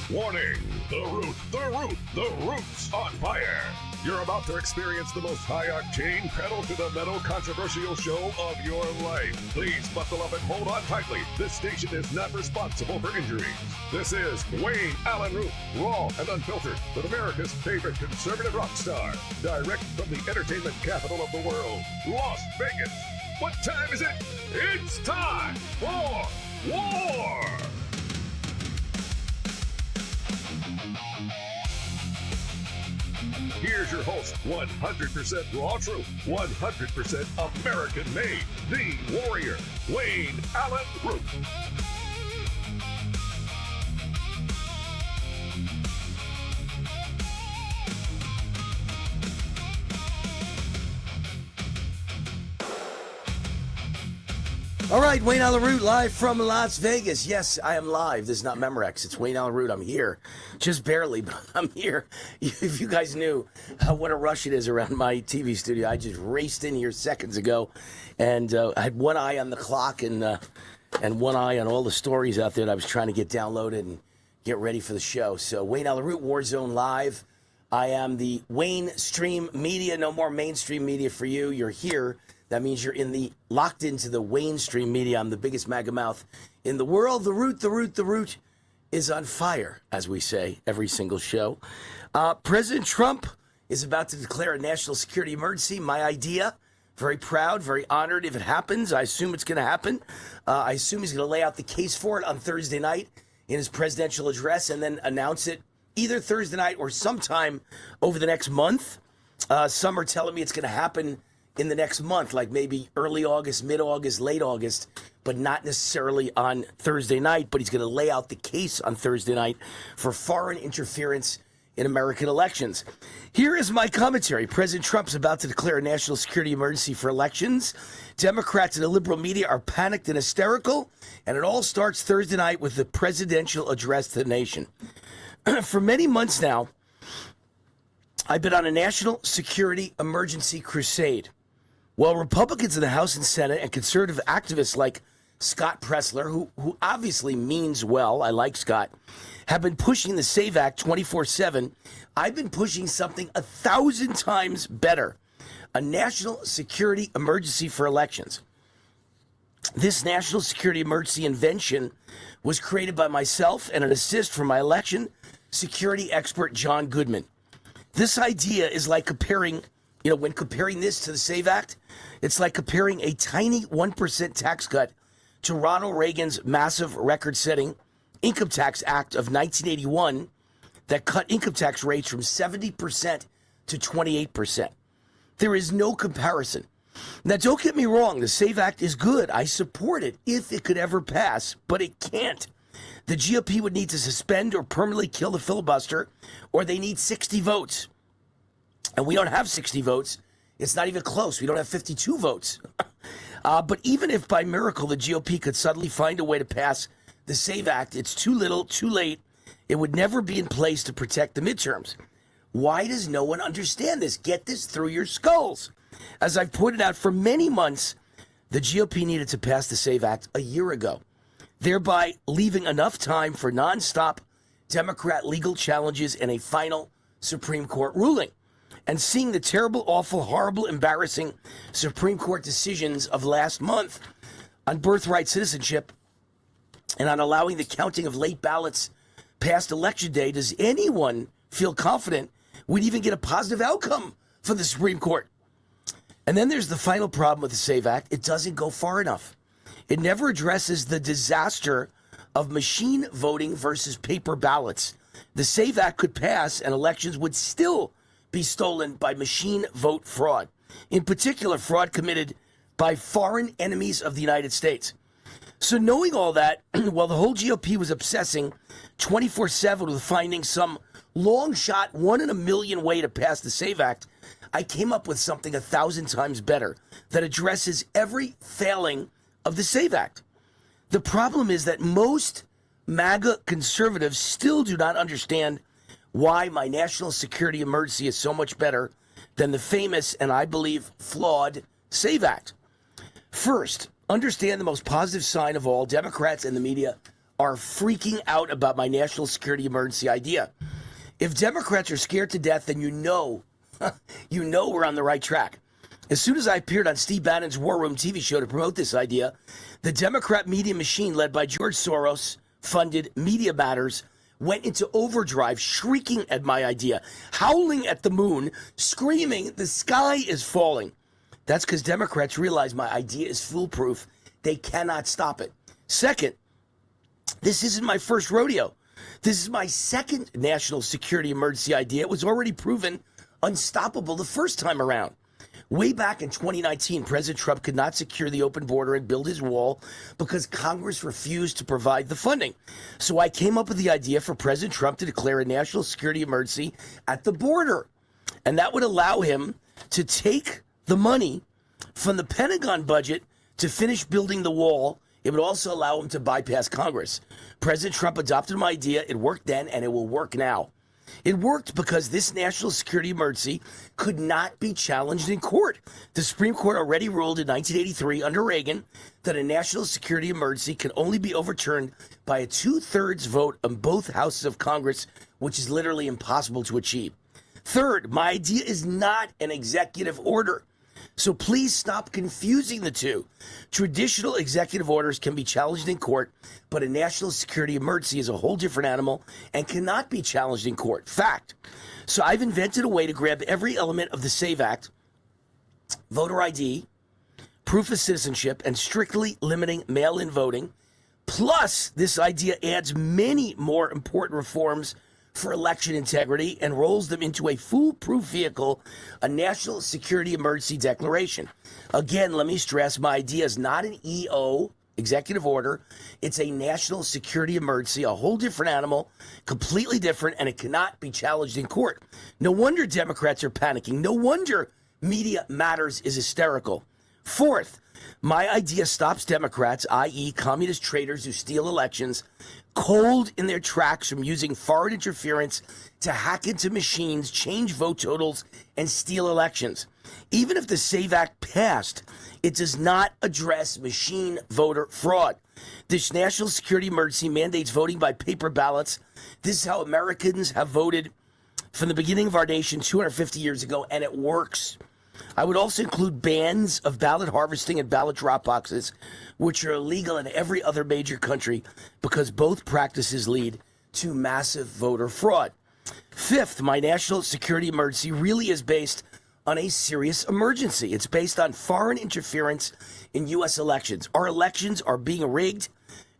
Warning! The root's on fire! You're about to experience the most high-octane, pedal-to-the-metal controversial show of your life. Please buckle up and hold on tightly. This station is not responsible for injuries. This is Wayne Allyn Root, raw and unfiltered, with America's favorite conservative rock star. Direct from the entertainment capital of the world, Las Vegas. What time is it? It's time for war! Here's your host, 100% raw truth, 100% American made, the warrior, Wayne Allyn Root. All right, Wayne Allyn Root live from Las Vegas. Yes, I am live. This is not Memorex. It's Wayne Allyn Root. I'm here. Just barely, but I'm here. If you guys knew what a rush it is around my TV studio, I just raced in here seconds ago, and I had one eye on the clock and one eye on all the stories out there that I was trying to get downloaded and get ready for the show. So Wayne Allyn Root, Warzone Live. I am the Wayne Stream Media. No more mainstream media for you. You're here. That means you're locked into the Wayne Stream Media. I'm the biggest MAGA mouth in the world. The root is on fire, as we say every single show. President Trump is about to declare a national security emergency. My idea. Very proud, very honored if it happens. I assume it's going to happen. I assume he's going to lay out the case for it on Thursday night in his presidential address and then announce it either Thursday night or sometime over the next month. Some are telling me it's going to happen in the next month, like maybe early August, mid-August, late August, but not necessarily on Thursday night. But he's going to lay out the case on Thursday night for foreign interference in American elections. Here is my commentary. President Trump's about to declare a national security emergency for elections. Democrats and the liberal media are panicked and hysterical, and it all starts Thursday night with the presidential address to the nation. For many months now, I've been on a national security emergency crusade. Well, Republicans in the House and Senate and conservative activists like Scott Pressler, who obviously means well, I like Scott, have been pushing the SAVE Act 24/7. I've been pushing something 1,000 times better, a national security emergency for elections. This national security emergency invention was created by myself and an assist from my election security expert, John Goodman. This idea is like comparing, when comparing this to the SAVE Act, it's like comparing a tiny 1% tax cut to Ronald Reagan's massive record-setting Income Tax Act of 1981 that cut income tax rates from 70% to 28%. There is no comparison. Now, don't get me wrong. The SAVE Act is good. I support it if it could ever pass, but it can't. The GOP would need to suspend or permanently kill the filibuster, or they need 60 votes. And we don't have 60 votes. It's not even close. We don't have 52 votes. But even if by miracle the GOP could suddenly find a way to pass the SAVE Act, it's too little, too late. It would never be in place to protect the midterms. Why does no one understand this? Get this through your skulls. As I've pointed out for many months, the GOP needed to pass the SAVE Act a year ago, thereby leaving enough time for nonstop Democrat legal challenges and a final Supreme Court ruling. And seeing the terrible, awful, horrible, embarrassing Supreme Court decisions of last month on birthright citizenship and on allowing the counting of late ballots past Election Day, does anyone feel confident we'd even get a positive outcome for the Supreme Court? And then there's the final problem with the SAVE Act. It doesn't go far enough. It never addresses the disaster of machine voting versus paper ballots. The SAVE Act could pass and elections would still be stolen by machine vote fraud. In particular, fraud committed by foreign enemies of the United States. So knowing all that, while the whole GOP was obsessing 24/7 with finding some long shot, 1 in a million way to pass the SAVE Act, I came up with something 1,000 times better that addresses every failing of the SAVE Act. The problem is that most MAGA conservatives still do not understand why my national security emergency is so much better than the famous and I believe flawed SAVE Act. First, understand the most positive sign of all. Democrats and the media are freaking out about my national security emergency idea. If Democrats are scared to death, then you know we're on the right track. As soon as I appeared on Steve Bannon's War Room TV show to promote this idea, the Democrat media machine led by George Soros-funded Media Matters went into overdrive, shrieking at my idea, howling at the moon, screaming, the sky is falling. That's because Democrats realize my idea is foolproof. They cannot stop it. Second, this isn't my first rodeo. This is my second national security emergency idea. It was already proven unstoppable the first time around. Way back in 2019, President Trump could not secure the open border and build his wall because Congress refused to provide the funding. So I came up with the idea for President Trump to declare a national security emergency at the border. And that would allow him to take the money from the Pentagon budget to finish building the wall. It would also allow him to bypass Congress. President Trump adopted my idea. It worked then, and it will work now. It worked because this national security emergency could not be challenged in court. The Supreme Court already ruled in 1983 under Reagan that a national security emergency can only be overturned by a 2/3 vote on both houses of Congress, which is literally impossible to achieve. Third, my idea is not an executive order. So please stop confusing the two. Traditional executive orders can be challenged in court, but a national security emergency is a whole different animal and cannot be challenged in court. Fact. So I've invented a way to grab every element of the SAVE Act, voter ID, proof of citizenship, and strictly limiting mail-in voting. Plus, this idea adds many more important reforms for election integrity and rolls them into a foolproof vehicle, a national security emergency declaration. Again, let me stress, my idea is not an EO, executive order. It's a national security emergency, a whole different animal, completely different, and it cannot be challenged in court. No wonder Democrats are panicking. No wonder Media Matters is hysterical. Fourth, my idea stops Democrats, i.e. communist traitors who steal elections, cold in their tracks from using foreign interference to hack into machines, change vote totals, and steal elections. Even if the SAVE Act passed, it does not address machine voter fraud. This national security emergency mandates voting by paper ballots. This is how Americans have voted from the beginning of our nation 250 years ago, and it works. I would also include bans of ballot harvesting and ballot drop boxes, which are illegal in every other major country because both practices lead to massive voter fraud. Fifth, my national security emergency really is based on a serious emergency. It's based on foreign interference in U.S. elections. Our elections are being rigged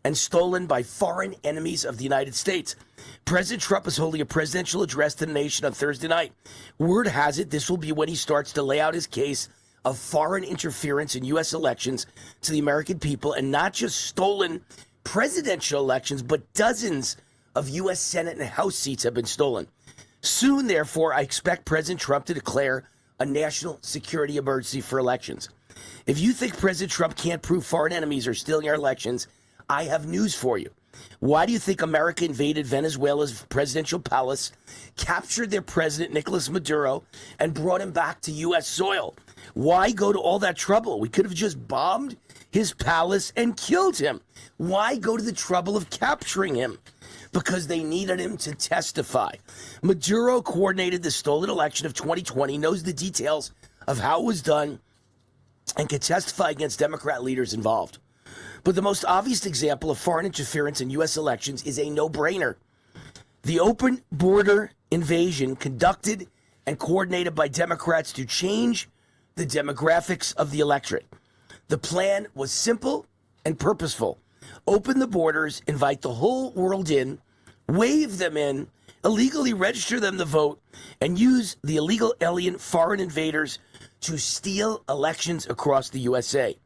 and stolen by foreign enemies of the United States. President Trump is holding a presidential address to the nation on Thursday night. Word has it this will be when he starts to lay out his case of foreign interference in U.S. elections to the American people, and not just stolen presidential elections, but dozens of U.S. Senate and House seats have been stolen. Soon, therefore, I expect President Trump to declare a national security emergency for elections. If you think President Trump can't prove foreign enemies are stealing our elections, I have news for you. Why do you think America invaded Venezuela's presidential palace, captured their president, Nicolas Maduro, and brought him back to U.S. soil? Why go to all that trouble? We could have just bombed his palace and killed him. Why go to the trouble of capturing him? Because they needed him to testify. Maduro coordinated the stolen election of 2020, knows the details of how it was done, and can testify against Democrat leaders involved. But the most obvious example of foreign interference in U.S. elections is a no-brainer. The open border invasion conducted and coordinated by Democrats to change the demographics of the electorate. The plan was simple and purposeful. Open the borders, invite the whole world in, wave them in, illegally register them to vote, and use the illegal alien foreign invaders to steal elections across the USA.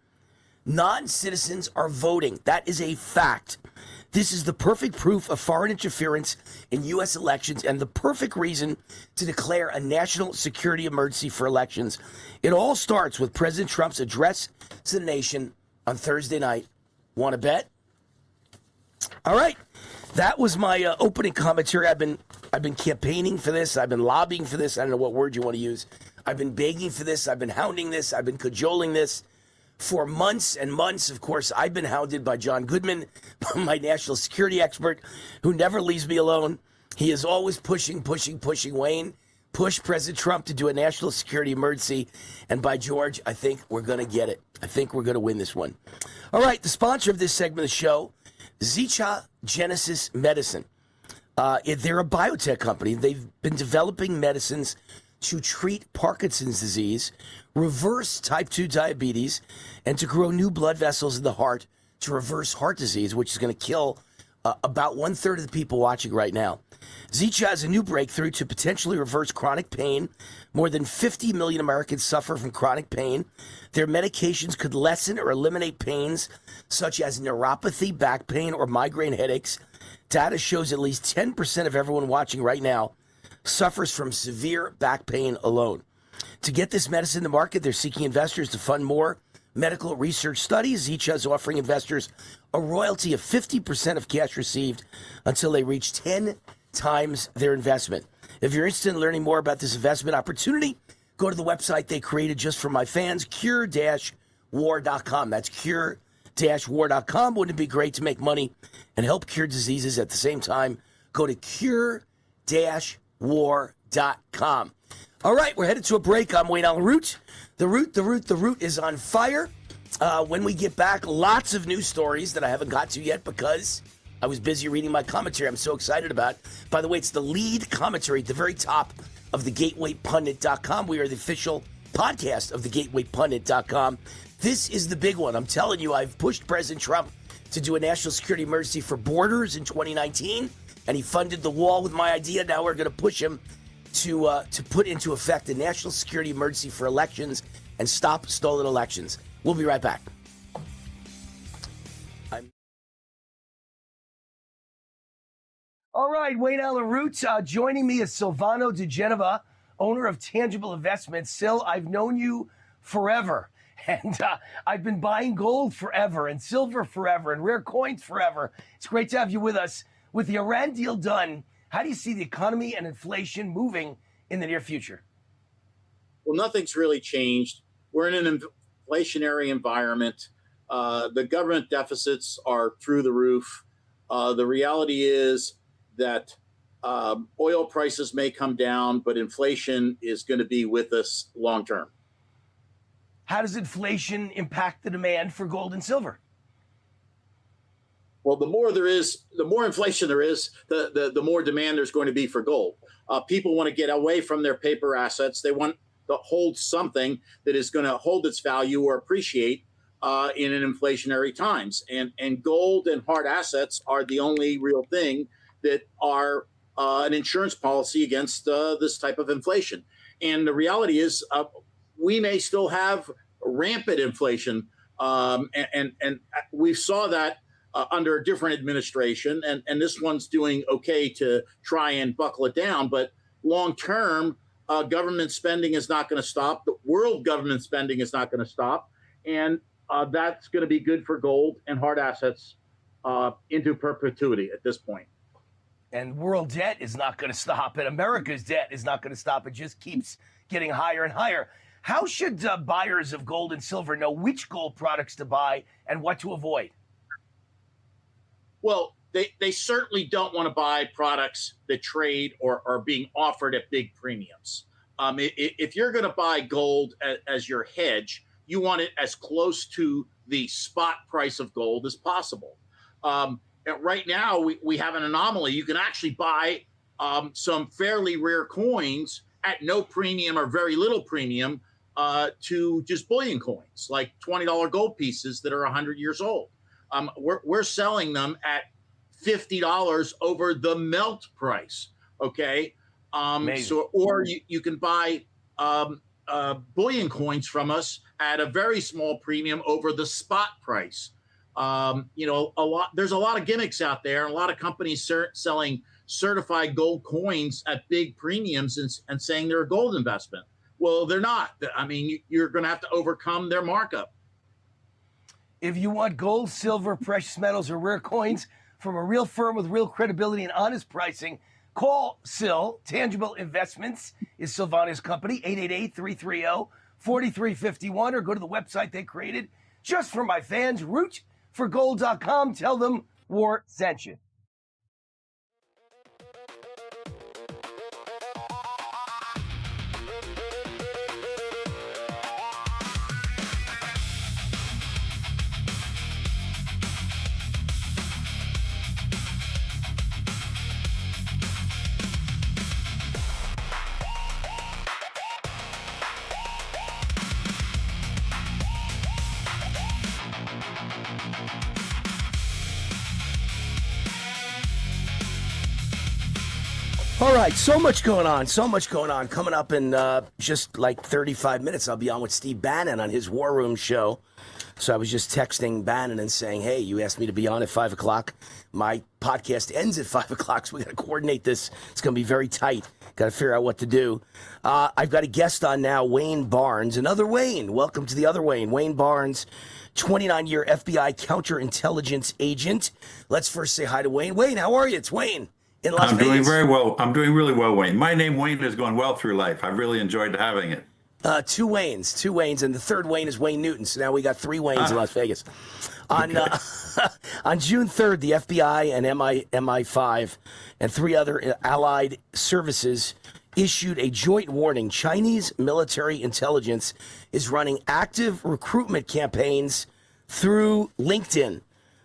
Non-citizens are voting. That is a fact. This is the perfect proof of foreign interference in U.S. elections and the perfect reason to declare a national security emergency for elections. It all starts with President Trump's address to the nation on Thursday night. Want to bet? All right. That was my opening commentary. I've been campaigning for this. I've been lobbying for this. I don't know what word you want to use. I've been begging for this. I've been hounding this. I've been cajoling this for months and months. Of course, I've been hounded by John Goodman, my national security expert, who never leaves me alone. He is always pushing, Wayne. Push President Trump to do a national security emergency. And by George, I think we're going to get it. I think we're going to win this one. All right, the sponsor of this segment of the show, Zicha Genesis Medicine. They're a biotech company. They've been developing medicines to treat Parkinson's disease, reverse type 2 diabetes, and to grow new blood vessels in the heart to reverse heart disease, which is going to kill about 1/3 of the people watching right now. Zicha has a new breakthrough to potentially reverse chronic pain. More than 50 million Americans suffer from chronic pain. Their medications could lessen or eliminate pains such as neuropathy, back pain, or migraine headaches. Data shows at least 10% of everyone watching right now suffers from severe back pain alone. To get this medicine to market, they're seeking investors to fund more medical research studies. Zicha is offering investors a royalty of 50% of cash received until they reach 10 times their investment. If you're interested in learning more about this investment opportunity, go to the website they created just for my fans, cure-war.com. That's cure-war.com. Wouldn't it be great to make money and help cure diseases at the same time? Go to cure-war.com. All right, we're headed to a break. I'm Wayne Allyn Root. The Root is on fire. When we get back, lots of news stories that I haven't got to yet because I was busy reading my commentary I'm so excited about. By the way, it's the lead commentary at the very top of thegatewaypundit.com. We are the official podcast of thegatewaypundit.com. This is the big one. I'm telling you, I've pushed President Trump to do a national security emergency for borders in 2019, and he funded the wall with my idea. Now we're going to push him to put into effect a national security emergency for elections and stop stolen elections. We'll be right back. All right, Wayne Allyn Root. Joining me is Silvano De Genova, owner of Tangible Investments. Sil, I've known you forever, and I've been buying gold forever and silver forever and rare coins forever. It's great to have you with us. With the Iran deal done, how do you see the economy and inflation moving in the near future? Well, nothing's really changed. We're in an inflationary environment. The government deficits are through the roof. The reality is that oil prices may come down, but inflation is going to be with us long term. How does inflation impact the demand for gold and silver? Well, the more inflation there is, the more demand there's going to be for gold. People want to get away from their paper assets. They want to hold something that is going to hold its value or appreciate in an inflationary times. And gold and hard assets are the only real thing that are an insurance policy against this type of inflation. And the reality is we may still have rampant inflation. And we saw that under a different administration, and this one's doing okay to try and buckle it down. But long term, government spending is not going to stop. The world government spending is not going to stop. And that's going to be good for gold and hard assets into perpetuity at this point. And world debt is not going to stop, and America's debt is not going to stop. It just keeps getting higher and higher. How should buyers of gold and silver know which gold products to buy and what to avoid? Well, they certainly don't want to buy products that trade or are being offered at big premiums. If you're going to buy gold as your hedge, you want it as close to the spot price of gold as possible. Right now, we have an anomaly. You can actually buy some fairly rare coins at no premium or very little premium to just bullion coins, like $20 gold pieces that are 100 years old. We're selling them at $50 over the melt price. Okay. Or you can buy bullion coins from us at a very small premium over the spot price. There's a lot of gimmicks out there, and a lot of companies selling certified gold coins at big premiums and saying they're a gold investment. Well, they're not. I mean, you're going to have to overcome their markup. If you want gold, silver, precious metals, or rare coins, from a real firm with real credibility and honest pricing. Call Sil. Tangible Investments is Silvana's company, 888-330-4351, or go to the website they created just for my fans, rootforgold.com. Tell them War sent you. All right, so much going on. Coming up in just like 35 minutes, I'll be on with Steve Bannon on his War Room show. So I was just texting Bannon and saying, hey, you asked me to be on at 5 o'clock. My podcast ends at 5 o'clock, so we got to coordinate this. It's going to be very tight. Got to figure out what to do. I've got a guest on now, Wayne Barnes. Another Wayne. Welcome to the other Wayne. Wayne Barnes, 29-year FBI counterintelligence agent. Let's first say hi to Wayne. Wayne, how are you? It's Wayne. I'm doing very well. I'm doing really well, Wayne. My name, Wayne, has gone well through life. I've really enjoyed having it. Two Waynes, and the third Wayne is Wayne Newton. So now we got three Waynes in Las Vegas. On June 3rd, the FBI and MI5 and three other allied services issued a joint warning. Chinese military intelligence is running active recruitment campaigns through LinkedIn,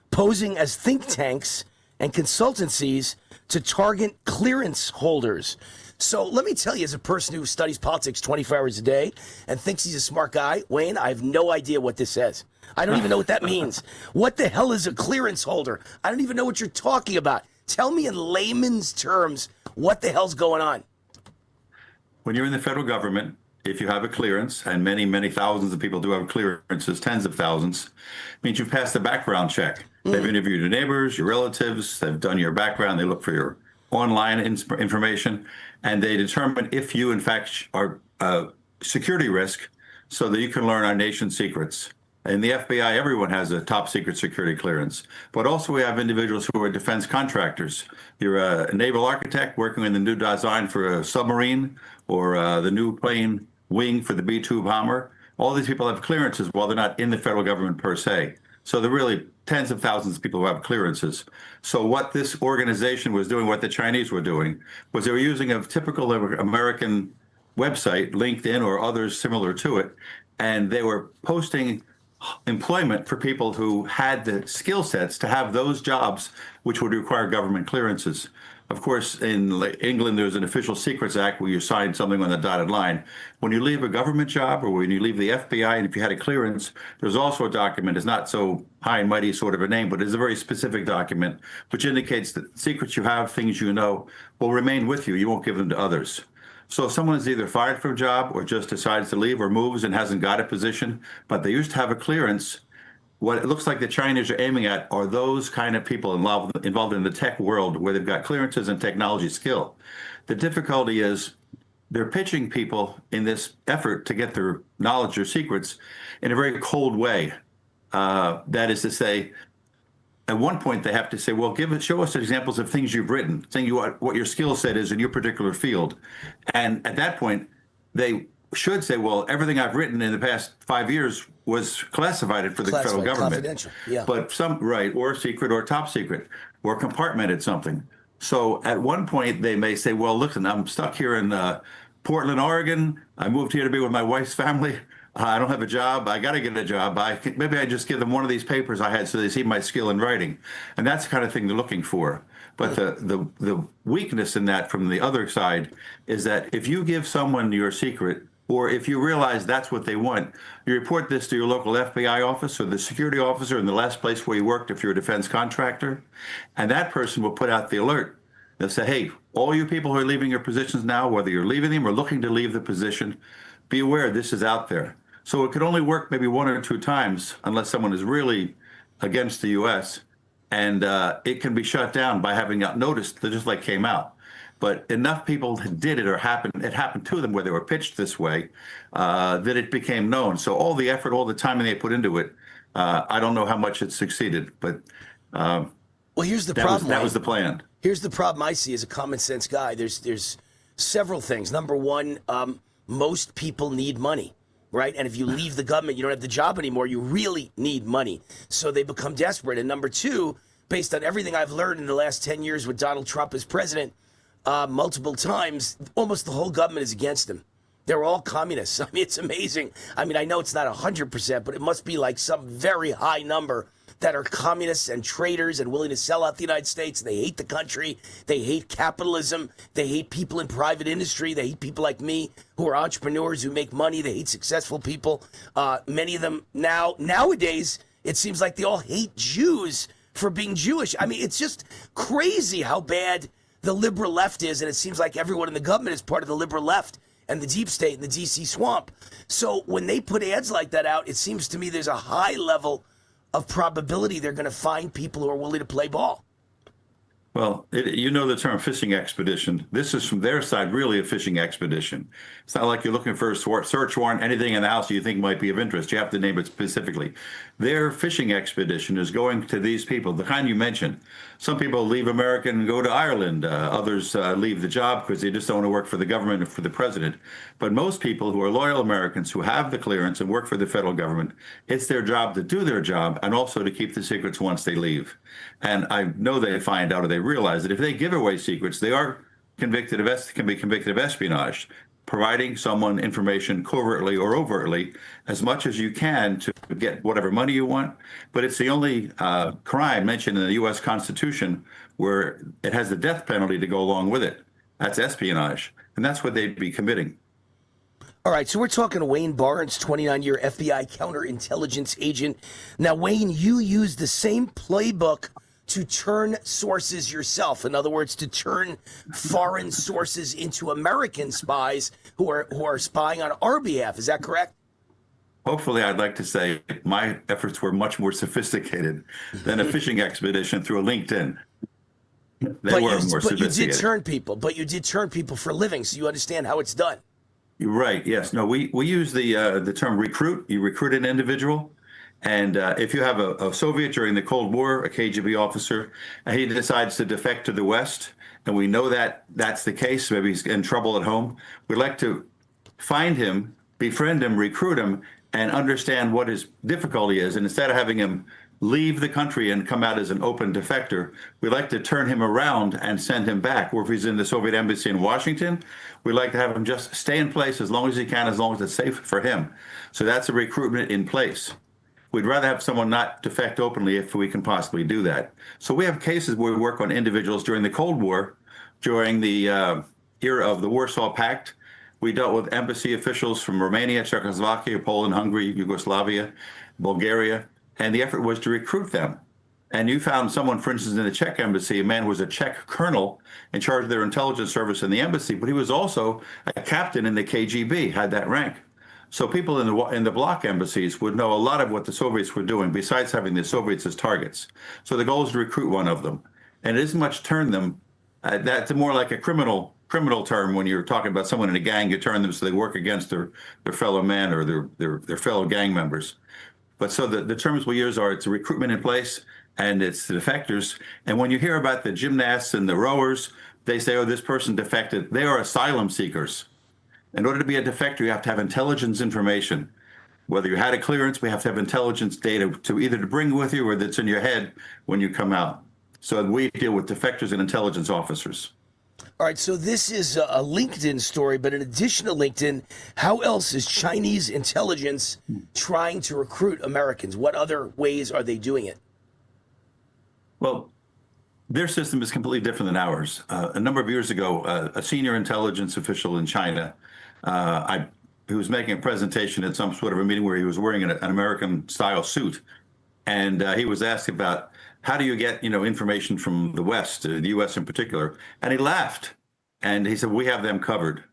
posing as think tanks and consultancies to target clearance holders. So let me tell you, as a person who studies politics 24 hours a day and thinks he's a smart guy, Wayne, I have no idea what this says. I don't even know what that means. What the hell is a clearance holder? I don't even know what you're talking about. Tell me in layman's terms, what the hell's going on? When you're in the federal government, if you have a clearance, and many, many thousands of people do have clearances, tens of thousands, means you've passed the background check. They've interviewed your neighbors, your relatives, they've done your background, they look for your online information, and they determine if you, in fact, are a security risk so that you can learn our nation's secrets. In the FBI, everyone has a top secret security clearance, but also we have individuals who are defense contractors. You're a naval architect working in the new design for a submarine or the new plane wing for the B-2 bomber. All these people have clearances while they're not in the federal government per se. So they're really tens of thousands of people who have clearances. So what this organization was doing, what the Chinese were doing, was they were using a typical American website, LinkedIn or others similar to it, and they were posting employment for people who had the skill sets to have those jobs which would require government clearances. Of course, in England, there's an Official Secrets Act where you sign something on the dotted line. When you leave a government job or when you leave the FBI, and if you had a clearance, there's also a document. It's not so high and mighty sort of a name, but it's a very specific document which indicates that secrets you have, things you know, will remain with you. You won't give them to others. So if someone is either fired from a job or just decides to leave or moves and hasn't got a position, but they used to have a clearance, what it looks like the Chinese are aiming at are those kind of people involved in the tech world where they've got clearances and technology skill. The difficulty is they're pitching people in this effort to get their knowledge or secrets in a very cold way. That is to say, at one point they have to say, well, show us examples of things you've written, saying what your skill set is in your particular field. And at that point, they should say, well, everything I've written in the past 5 years was classified for the federal government. Confidential, yeah. But or secret or top secret or compartmented something. So at one point they may say, well, listen, I'm stuck here in Portland, Oregon. I moved here to be with my wife's family. I don't have a job. I got to get a job. Maybe I just give them one of these papers I had so they see my skill in writing. And that's the kind of thing they're looking for. But the weakness in that from the other side is that if you give someone your secret, or if you realize that's what they want, you report this to your local FBI office or the security officer in the last place where you worked if you're a defense contractor, and that person will put out the alert. They'll say, hey, all you people who are leaving your positions now, whether you're leaving them or looking to leave the position, be aware this is out there. So it could only work maybe one or two times unless someone is really against the U.S., and it can be shut down by having noticed that just like came out. But enough people did it or it happened to them where they were pitched this way, that it became known. So all the effort, all the time they put into it, I don't know how much it succeeded. But Well, here's the problem. That was the plan. Here's the problem I see as a common sense guy. There's several things. Number one, most people need money, right? And if you leave the government, you don't have the job anymore. You really need money. So they become desperate. And number two, based on everything I've learned in the last 10 years with Donald Trump as president, multiple times, almost the whole government is against him. They're all communists. I mean, it's amazing. I mean, I know it's not 100%, but it must be like some very high number that are communists and traitors and willing to sell out the United States. They hate the country. They hate capitalism. They hate people in private industry. They hate people like me who are entrepreneurs who make money. They hate successful people. Many of them nowadays, it seems like they all hate Jews for being Jewish. I mean, it's just crazy how bad the liberal left is, and it seems like everyone in the government is part of the liberal left and the deep state and the DC swamp. So when they put ads like that out, it seems to me there's a high level of probability they're going to find people who are willing to play ball. Well, you know the term fishing expedition. This is from their side really a fishing expedition. It's not like you're looking for a search warrant, anything in the house you think might be of interest. You have to name it specifically. Their fishing expedition is going to these people, the kind you mentioned. Some people leave America and go to Ireland. Others leave the job because they just don't want to work for the government or for the president. But most people who are loyal Americans who have the clearance and work for the federal government, it's their job to do their job and also to keep the secrets once they leave. And I know they find out or they realize that if they give away secrets, they are can be convicted of espionage, providing someone information covertly or overtly as much as you can to get whatever money you want. But it's the only crime mentioned in the U.S. Constitution where it has the death penalty to go along with it. That's espionage, and that's what they'd be committing. All right, so we're talking to Wayne Barnes, 29-year FBI counterintelligence agent. Now, Wayne, you use the same playbook to turn sources yourself. In other words, to turn foreign sources into American spies who are spying on our behalf. Is that correct? Hopefully, I'd like to say my efforts were much more sophisticated than a fishing expedition through a LinkedIn. They were more sophisticated. But you did turn people for a living, so you understand how it's done. You're right. Yes. No, we use the term recruit. You recruit an individual. And if you have a Soviet during the Cold War, a KGB officer, and he decides to defect to the West, and we know that that's the case, maybe he's in trouble at home, we'd like to find him, befriend him, recruit him, and understand what his difficulty is. And instead of having him leave the country and come out as an open defector, we'd like to turn him around and send him back. Or if he's in the Soviet embassy in Washington, we'd like to have him just stay in place as long as he can, as long as it's safe for him. So that's a recruitment in place. We'd rather have someone not defect openly if we can possibly do that. So we have cases where we work on individuals during the Cold War, during the era of the Warsaw Pact. We dealt with embassy officials from Romania, Czechoslovakia, Poland, Hungary, Yugoslavia, Bulgaria, and the effort was to recruit them. And you found someone, for instance, in the Czech embassy, a man who was a Czech colonel in charge of their intelligence service in the embassy, but he was also a captain in the KGB, had that rank. So people in the bloc embassies would know a lot of what the Soviets were doing, besides having the Soviets as targets. So the goal is to recruit one of them, and it isn't much turn them. That's more like a criminal term when you're talking about someone in a gang. You turn them so they work against their fellow man or their fellow gang members. But so the terms we use are it's a recruitment in place and it's the defectors. And when you hear about the gymnasts and the rowers, they say, oh, this person defected. They are asylum seekers. In order to be a defector, you have to have intelligence information. Whether you had a clearance, we have to have intelligence data to either to bring with you or that's in your head when you come out. So we deal with defectors and intelligence officers. All right, so this is a LinkedIn story, but in addition to LinkedIn, how else is Chinese intelligence trying to recruit Americans? What other ways are they doing it? Well, their system is completely different than ours. A number of years ago, a senior intelligence official in China, he was making a presentation at some sort of a meeting where he was wearing an American-style suit, and he was asked about how do you get information from the West, the U.S. in particular, and he laughed, and he said, "We have them covered."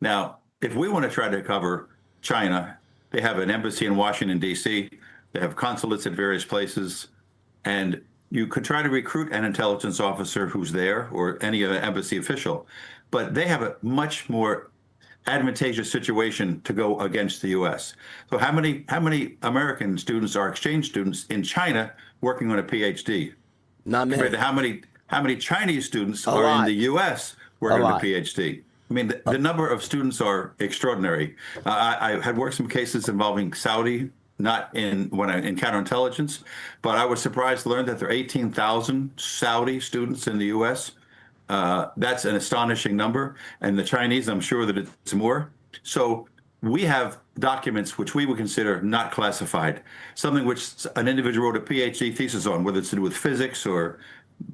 Now, if we want to try to cover China, they have an embassy in Washington, D.C., they have consulates at various places, and you could try to recruit an intelligence officer who's there or any embassy official, but they have a much more advantageous situation to go against the U.S. So how many American students are exchange students in China working on a PhD? Not many. compared to how many Chinese students A are lot. in the U.S. working A on a lot. PhD. I mean, the number of students are extraordinary. I had worked some cases involving Saudi, not in counterintelligence, but I was surprised to learn that there are 18,000 Saudi students in the U.S. That's an astonishing number, and the Chinese, I'm sure that it's more. So we have documents which we would consider not classified, something which an individual wrote a PhD thesis on, whether it's to do with physics or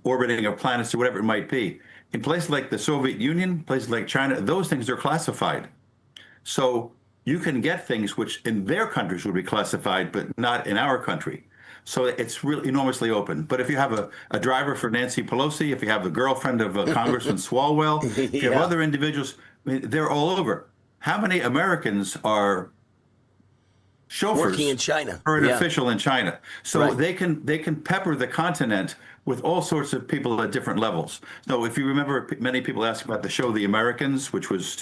orbiting of planets or whatever it might be. In places like the Soviet Union, places like China, those things are classified. So you can get things which in their countries would be classified, but not in our country. So it's really enormously open. But if you have a driver for Nancy Pelosi, if you have the girlfriend of Congressman Swalwell, if you have other individuals, I mean, they're all over. How many Americans are chauffeurs Working in China for an official in China? So Right. they can pepper the continent with all sorts of people at different levels. So if you remember, many people ask about the show The Americans, which was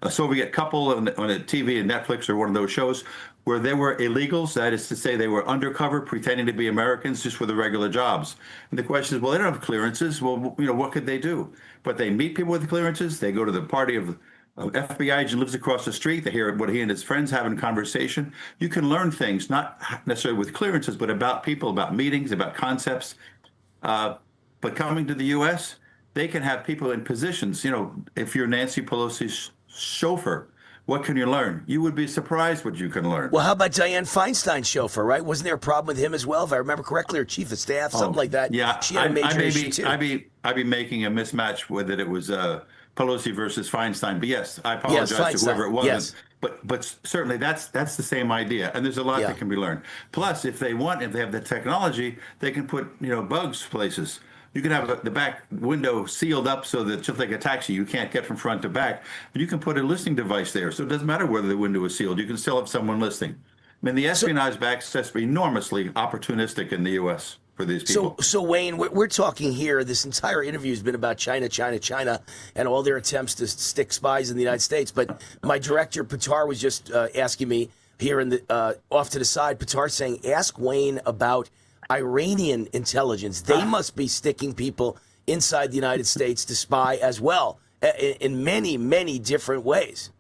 a Soviet couple on a TV and Netflix or one of those shows where they were illegals. That is to say, they were undercover, pretending to be Americans just for the regular jobs. And the question is, well, they don't have clearances. Well, what could they do? But they meet people with clearances. They go to the party of FBI agent lives across the street. They hear what he and his friends have in conversation. You can learn things, not necessarily with clearances, but about people, about meetings, about concepts. But coming to the U.S., they can have people in positions. If you're Nancy Pelosi's chauffeur, what can you learn? You would be surprised what you can learn. Well, how about Dianne Feinstein's chauffeur, right? Wasn't there a problem with him as well, if I remember correctly, or chief of staff, something like that? Yeah, She had a major issue, too. I'd be making a mismatch with it. It was Pelosi versus Feinstein. But yes, I apologize to whoever it was. Yes. But certainly that's the same idea, and there's a lot that can be learned. Plus, if they have the technology, they can put bugs places. You can have the back window sealed up so that just like a taxi, you can't get from front to back. But you can put a listening device there, so it doesn't matter whether the window is sealed. You can still have someone listening. I mean, the espionage access is enormously opportunistic in the U.S. for these people. So Wayne, we're talking here. This entire interview has been about China, and all their attempts to stick spies in the United States. But my director Pitar was just asking me here in the off to the side. Pitar saying, ask Wayne about Iranian intelligence. They must be sticking people inside the United States to spy as well, in many, many different ways.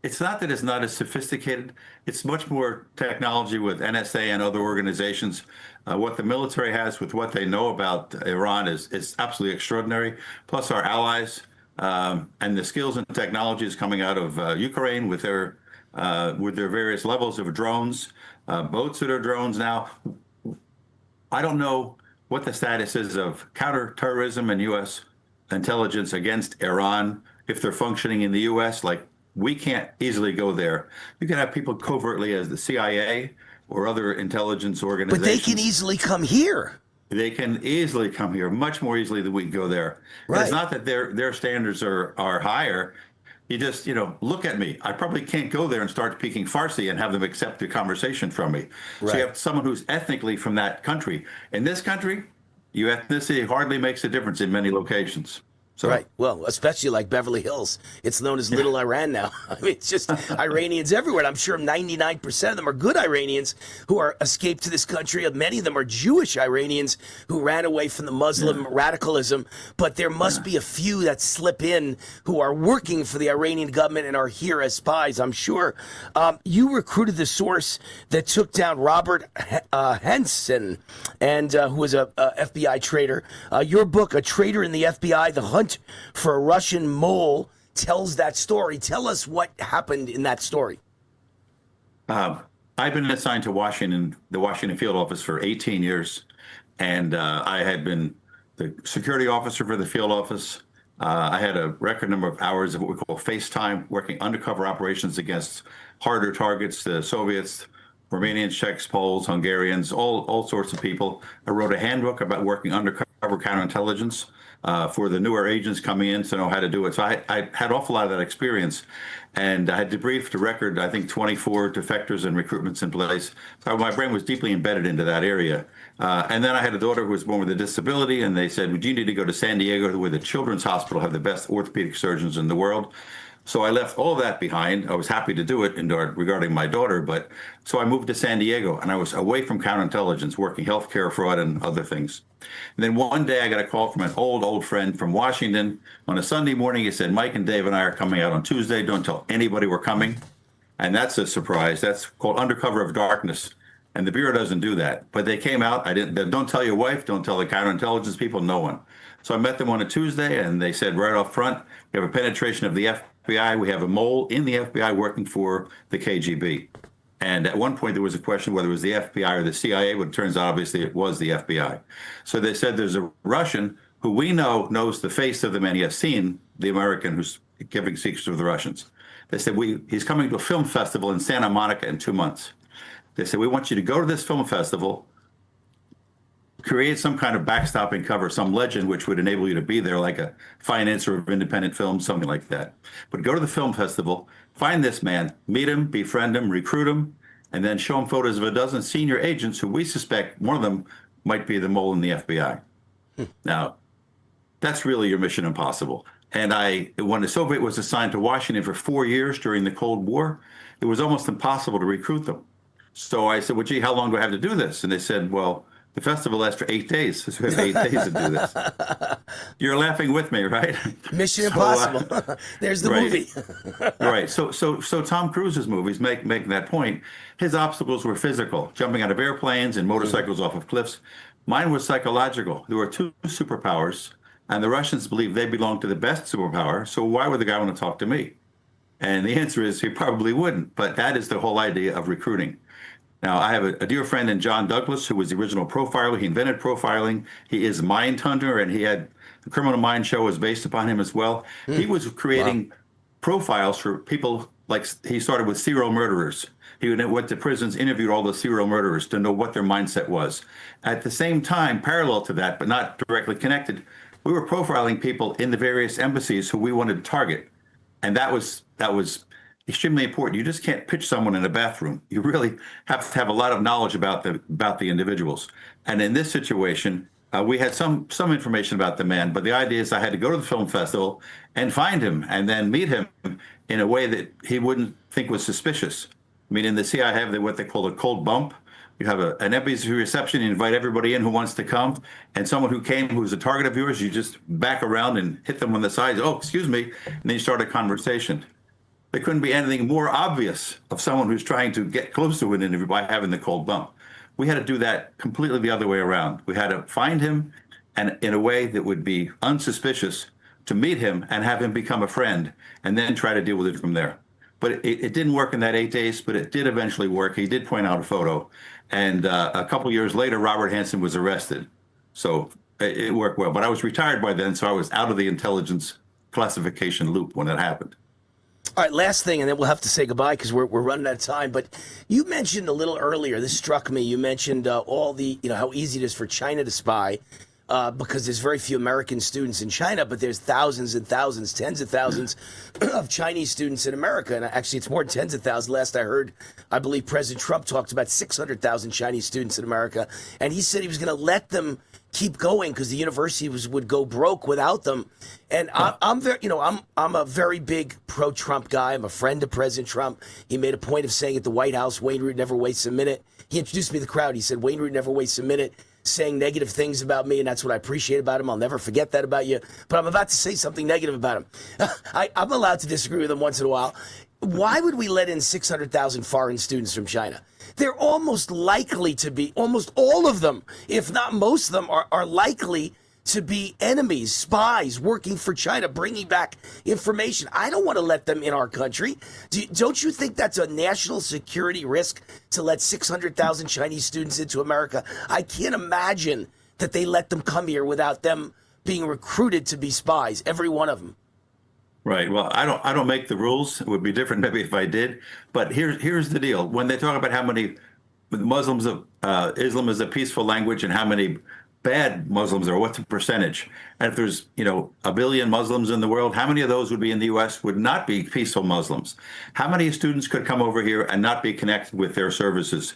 It's not that it's not as sophisticated. It's much more technology with NSA and other organizations. What the military has with what they know about Iran is absolutely extraordinary. Plus our allies and the skills and technologies coming out of Ukraine with their various levels of drones, boats that are drones now. I don't know what the status is of counterterrorism and U.S. intelligence against Iran, if they're functioning in the U.S. Like, we can't easily go there. You can have people covertly as the CIA or other intelligence organizations. But they can easily come here. They can easily come here, much more easily than we can go there. Right. It's not that their standards are higher. You just, look at me. I probably can't go there and start speaking Farsi and have them accept the conversation from me. Right. So you have someone who's ethnically from that country. In this country, your ethnicity hardly makes a difference in many locations. So, right. Well, especially like Beverly Hills. It's known as Little Iran now. I mean, it's just Iranians everywhere. And I'm sure 99% of them are good Iranians who are escaped to this country. Many of them are Jewish Iranians who ran away from the Muslim radicalism. But there must be a few that slip in who are working for the Iranian government and are here as spies, I'm sure. You recruited the source that took down Robert Henson, and who was a FBI traitor. Your book, A Traitor in the FBI, The Hunt for a Russian Mole, tells that story. Tell us what happened in that story. I've been assigned to the Washington field office for 18 years, and I had been the security officer for the field office. I had a record number of hours of what we call face time, working undercover operations against harder targets, the Soviets, Romanians, Czechs, Poles, Hungarians, all sorts of people. I wrote a handbook about working undercover counterintelligence for the newer agents coming in to know how to do it. So I had an awful lot of that experience, and I had debriefed a record, I think 24 defectors and recruitments in place. So my brain was deeply embedded into that area. And then I had a daughter who was born with a disability, and they said, well, you need to go to San Diego, where the Children's Hospital have the best orthopedic surgeons in the world. So I left all that behind. I was happy to do it regarding my daughter, but so I moved to San Diego, and I was away from counterintelligence, working healthcare fraud and other things. And then one day I got a call from an old friend from Washington. On a Sunday morning, he said, Mike and Dave and I are coming out on Tuesday. Don't tell anybody we're coming. And that's a surprise. That's called undercover of darkness. And the Bureau doesn't do that. But they came out. Don't tell your wife. Don't tell the counterintelligence people. No one. So I met them on a Tuesday, and they said right off front, we have a penetration of the FBI. We have a mole in the FBI working for the KGB. And at one point, there was a question whether it was the FBI or the CIA, but it turns out, obviously, it was the FBI. So they said there's a Russian who we know knows the face of the man. He has seen the American who's giving secrets to the Russians. They said, he's coming to a film festival in Santa Monica in 2 months. They said, we want you to go to this film festival, create some kind of backstopping cover, some legend which would enable you to be there, like a financer of independent films, something like that. But go to the film festival, find this man, meet him, befriend him, recruit him, and then show him photos of a dozen senior agents who we suspect one of them might be the mole in the FBI. Now, that's really your mission impossible. And when the Soviet was assigned to Washington for 4 years during the Cold War, it was almost impossible to recruit them. So I said, well, gee, how long do I have to do this? And they said, well, the festival lasts for 8 days. So we have 8 days to do this. You're laughing with me, right? Mission Impossible. There's the movie. Right. So Tom Cruise's movies making that point. His obstacles were physical, jumping out of airplanes and motorcycles off of cliffs. Mine was psychological. There were two superpowers, and the Russians believed they belonged to the best superpower. So why would the guy want to talk to me? And the answer is he probably wouldn't. But that is the whole idea of recruiting. Now, I have a dear friend in John Douglas, who was the original profiler. He invented profiling. He is Mindhunter, and he had the Criminal Minds show was based upon him as well. He was creating profiles for people, like he started with serial murderers. He went to prisons, interviewed all the serial murderers to know what their mindset was. At the same time, parallel to that, but not directly connected, we were profiling people in the various embassies who we wanted to target. And that was extremely important. You just can't pitch someone in a bathroom. You really have to have a lot of knowledge about the individuals. And in this situation, we had some information about the man, but the idea is I had to go to the film festival and find him and then meet him in a way that he wouldn't think was suspicious. I mean, in the CIA, I have what they call a cold bump. You have an embassy reception, you invite everybody in who wants to come, and someone who came who's a target of yours, you just back around and hit them on the sides. Oh, excuse me, and then you start a conversation. There couldn't be anything more obvious of someone who's trying to get close to an interview by having the cold bump. We had to do that completely the other way around. We had to find him and in a way that would be unsuspicious, to meet him and have him become a friend, and then try to deal with it from there. But it didn't work in that 8 days, but it did eventually work. He did point out a photo. And a couple years later, Robert Hansen was arrested. So it worked well. But I was retired by then, so I was out of the intelligence classification loop when it happened. All right, last thing, and then we'll have to say goodbye because we're running out of time. But you mentioned a little earlier, this struck me, you mentioned all the, how easy it is for China to spy. Because there's very few American students in China, but there's thousands and thousands, tens of thousands of Chinese students in America. And actually, it's more than tens of thousands. Last I heard, I believe President Trump talked about 600,000 Chinese students in America. And he said he was going to let them keep going because the university would go broke without them. And I'm a very big pro-Trump guy. I'm a friend of President Trump. He made a point of saying at the White House, Wayne Root never wastes a minute. He introduced me to the crowd. He said, Wayne Root never wastes a minute saying negative things about me, and that's what I appreciate about him. I'll never forget that about you. But I'm about to say something negative about him. I'm allowed to disagree with him once in a while. Why would we let in 600,000 foreign students from China? They're almost likely to be, almost all of them, if not most of them, are likely to be enemies, spies working for China, bringing back information. I don't want to let them in our country. Don't you think that's a national security risk to let 600,000 Chinese students into America? I can't imagine that they let them come here without them being recruited to be spies, every one of them. Right. Well, I don't make the rules. It would be different maybe if I did. But here's the deal. When they talk about how many Muslims of Islam is a peaceful language and how many bad Muslims are, what's the percentage? And if there's, 1 billion Muslims in the world, how many of those would be in the U.S. would not be peaceful Muslims? How many students could come over here and not be connected with their services?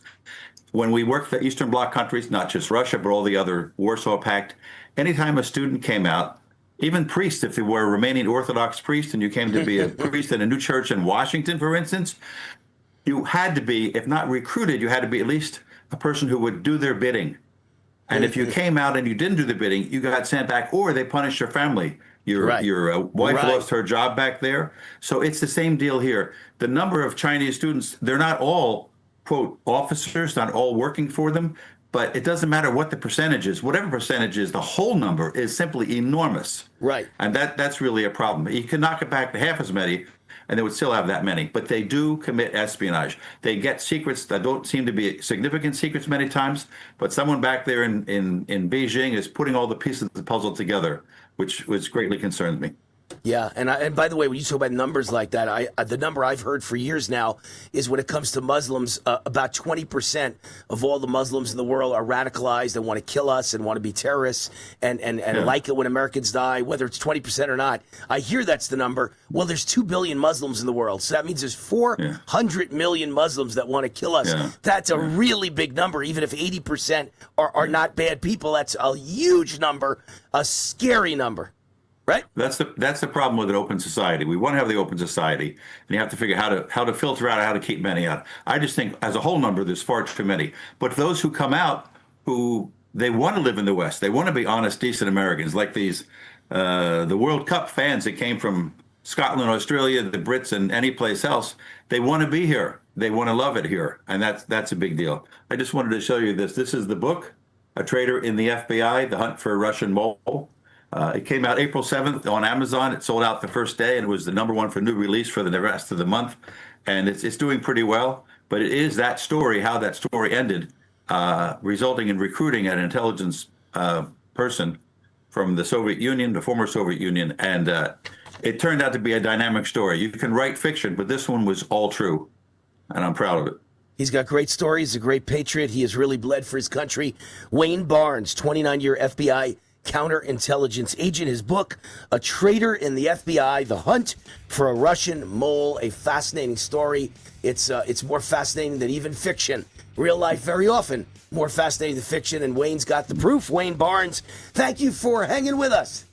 When we worked the Eastern Bloc countries, not just Russia, but all the other Warsaw Pact, anytime a student came out, Even priests, if they were a Romanian Orthodox priest and you came to be a priest in a new church in Washington, for instance, you had to be, if not recruited, you had to be at least a person who would do their bidding. And if you came out and you didn't do the bidding, you got sent back, or they punished your family. Your wife lost her job back there. So it's the same deal here. The number of Chinese students, they're not all, quote, officers, not all working for them, but it doesn't matter what the percentage is. Whatever percentage is, the whole number is simply enormous. Right. And that's really a problem. You can knock it back to half as many, and they would still have that many. But they do commit espionage. They get secrets that don't seem to be significant secrets many times, but someone back there in Beijing is putting all the pieces of the puzzle together, which greatly concerns me. Yeah, and by the way, when you talk about numbers like that, the number I've heard for years now is when it comes to Muslims, about 20% of all the Muslims in the world are radicalized and want to kill us and want to be terrorists and like it when Americans die, whether it's 20% or not. I hear that's the number. Well, there's 2 billion Muslims in the world, so that means there's 400 million Muslims that want to kill us. Yeah. That's a really big number. Even if 80% are not bad people, that's a huge number, a scary number. Right. That's the problem with an open society. We want to have the open society, and you have to figure out how to filter out, how to keep many out. I just think, as a whole number, there's far too many. But those who come out, who they want to live in the West, they want to be honest, decent Americans, like these the World Cup fans that came from Scotland, Australia, the Brits, and any place else. They want to be here. They want to love it here, and that's a big deal. I just wanted to show you this. This is the book, A Traitor in the FBI: The Hunt for a Russian Mole. It came out April 7th on Amazon. It sold out the first day, and it was the #1 for new release for the rest of the month. And it's doing pretty well. But it is that story, how that story ended, resulting in recruiting an intelligence person from the Soviet Union, the former Soviet Union. And it turned out to be a dynamic story. You can write fiction, but this one was all true. And I'm proud of it. He's got great stories, he's a great patriot. He has really bled for his country. Wayne Barnes, 29-year FBI counterintelligence agent. His book, A Traitor in the FBI: The Hunt for a Russian Mole. A fascinating story. It's more fascinating than even fiction. Real life, very often, more fascinating than fiction, and Wayne's got the proof. Wayne Barnes, thank you for hanging with us.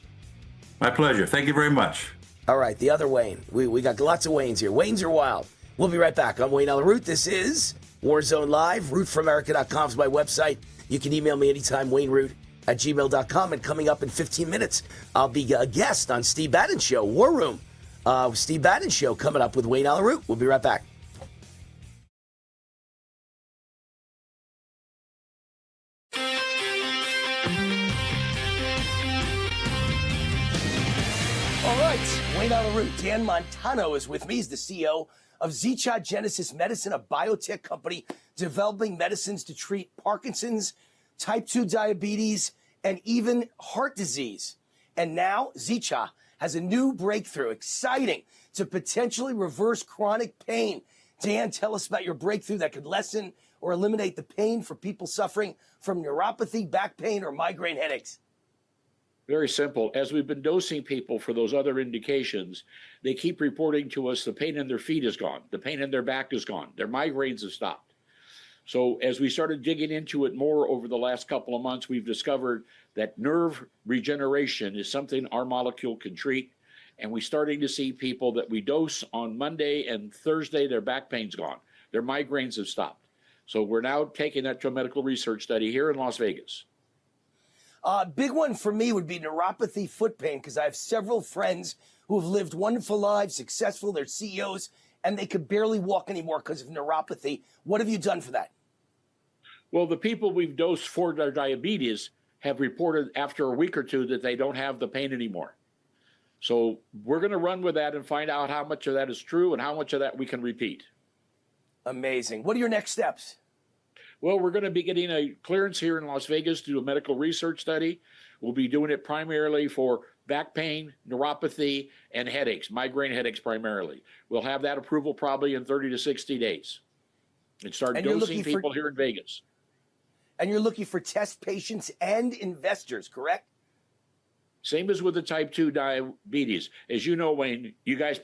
My pleasure. Thank you very much. All right, the other Wayne. We got lots of Waynes here. Waynes are wild. We'll be right back. I'm Wayne Allyn Root. This is Warzone Live. RootForAmerica.com is my website. You can email me anytime, WayneRoot@gmail.com. And coming up in 15 minutes, I'll be a guest on Steve Bannon's show, War Room. Steve Bannon's show coming up with Wayne Allyn Root. We'll be right back. All right, Wayne Allyn Root. Dan Montano is with me. He's the CEO of Zicha Genesis Medicine, a biotech company developing medicines to treat Parkinson's, type 2 diabetes, and even heart disease. And now Zicha has a new breakthrough, exciting, to potentially reverse chronic pain. Dan, tell us about your breakthrough that could lessen or eliminate the pain for people suffering from neuropathy, back pain, or migraine headaches. Very simple. As we've been dosing people for those other indications, they keep reporting to us the pain in their feet is gone. The pain in their back is gone. Their migraines have stopped. So as we started digging into it more over the last couple of months, we've discovered that nerve regeneration is something our molecule can treat. And we're starting to see people that we dose on Monday and Thursday, their back pain's gone. Their migraines have stopped. So we're now taking that to a medical research study here in Las Vegas. Big one for me would be neuropathy, foot pain, because I have several friends who have lived wonderful lives, successful, they're CEOs, and they could barely walk anymore because of neuropathy. What have you done for that? Well, the people we've dosed for their diabetes have reported after a week or two that they don't have the pain anymore. So we're going to run with that and find out how much of that is true and how much of that we can repeat. Amazing. What are your next steps? Well, we're going to be getting a clearance here in Las Vegas to do a medical research study. We'll be doing it primarily for back pain, neuropathy, and headaches, migraine headaches primarily. We'll have that approval probably in 30 to 60 days and start dosing people here in Vegas. And you're looking for test patients and investors, correct? Same as with the type 2 diabetes. As you know, Wayne, you guys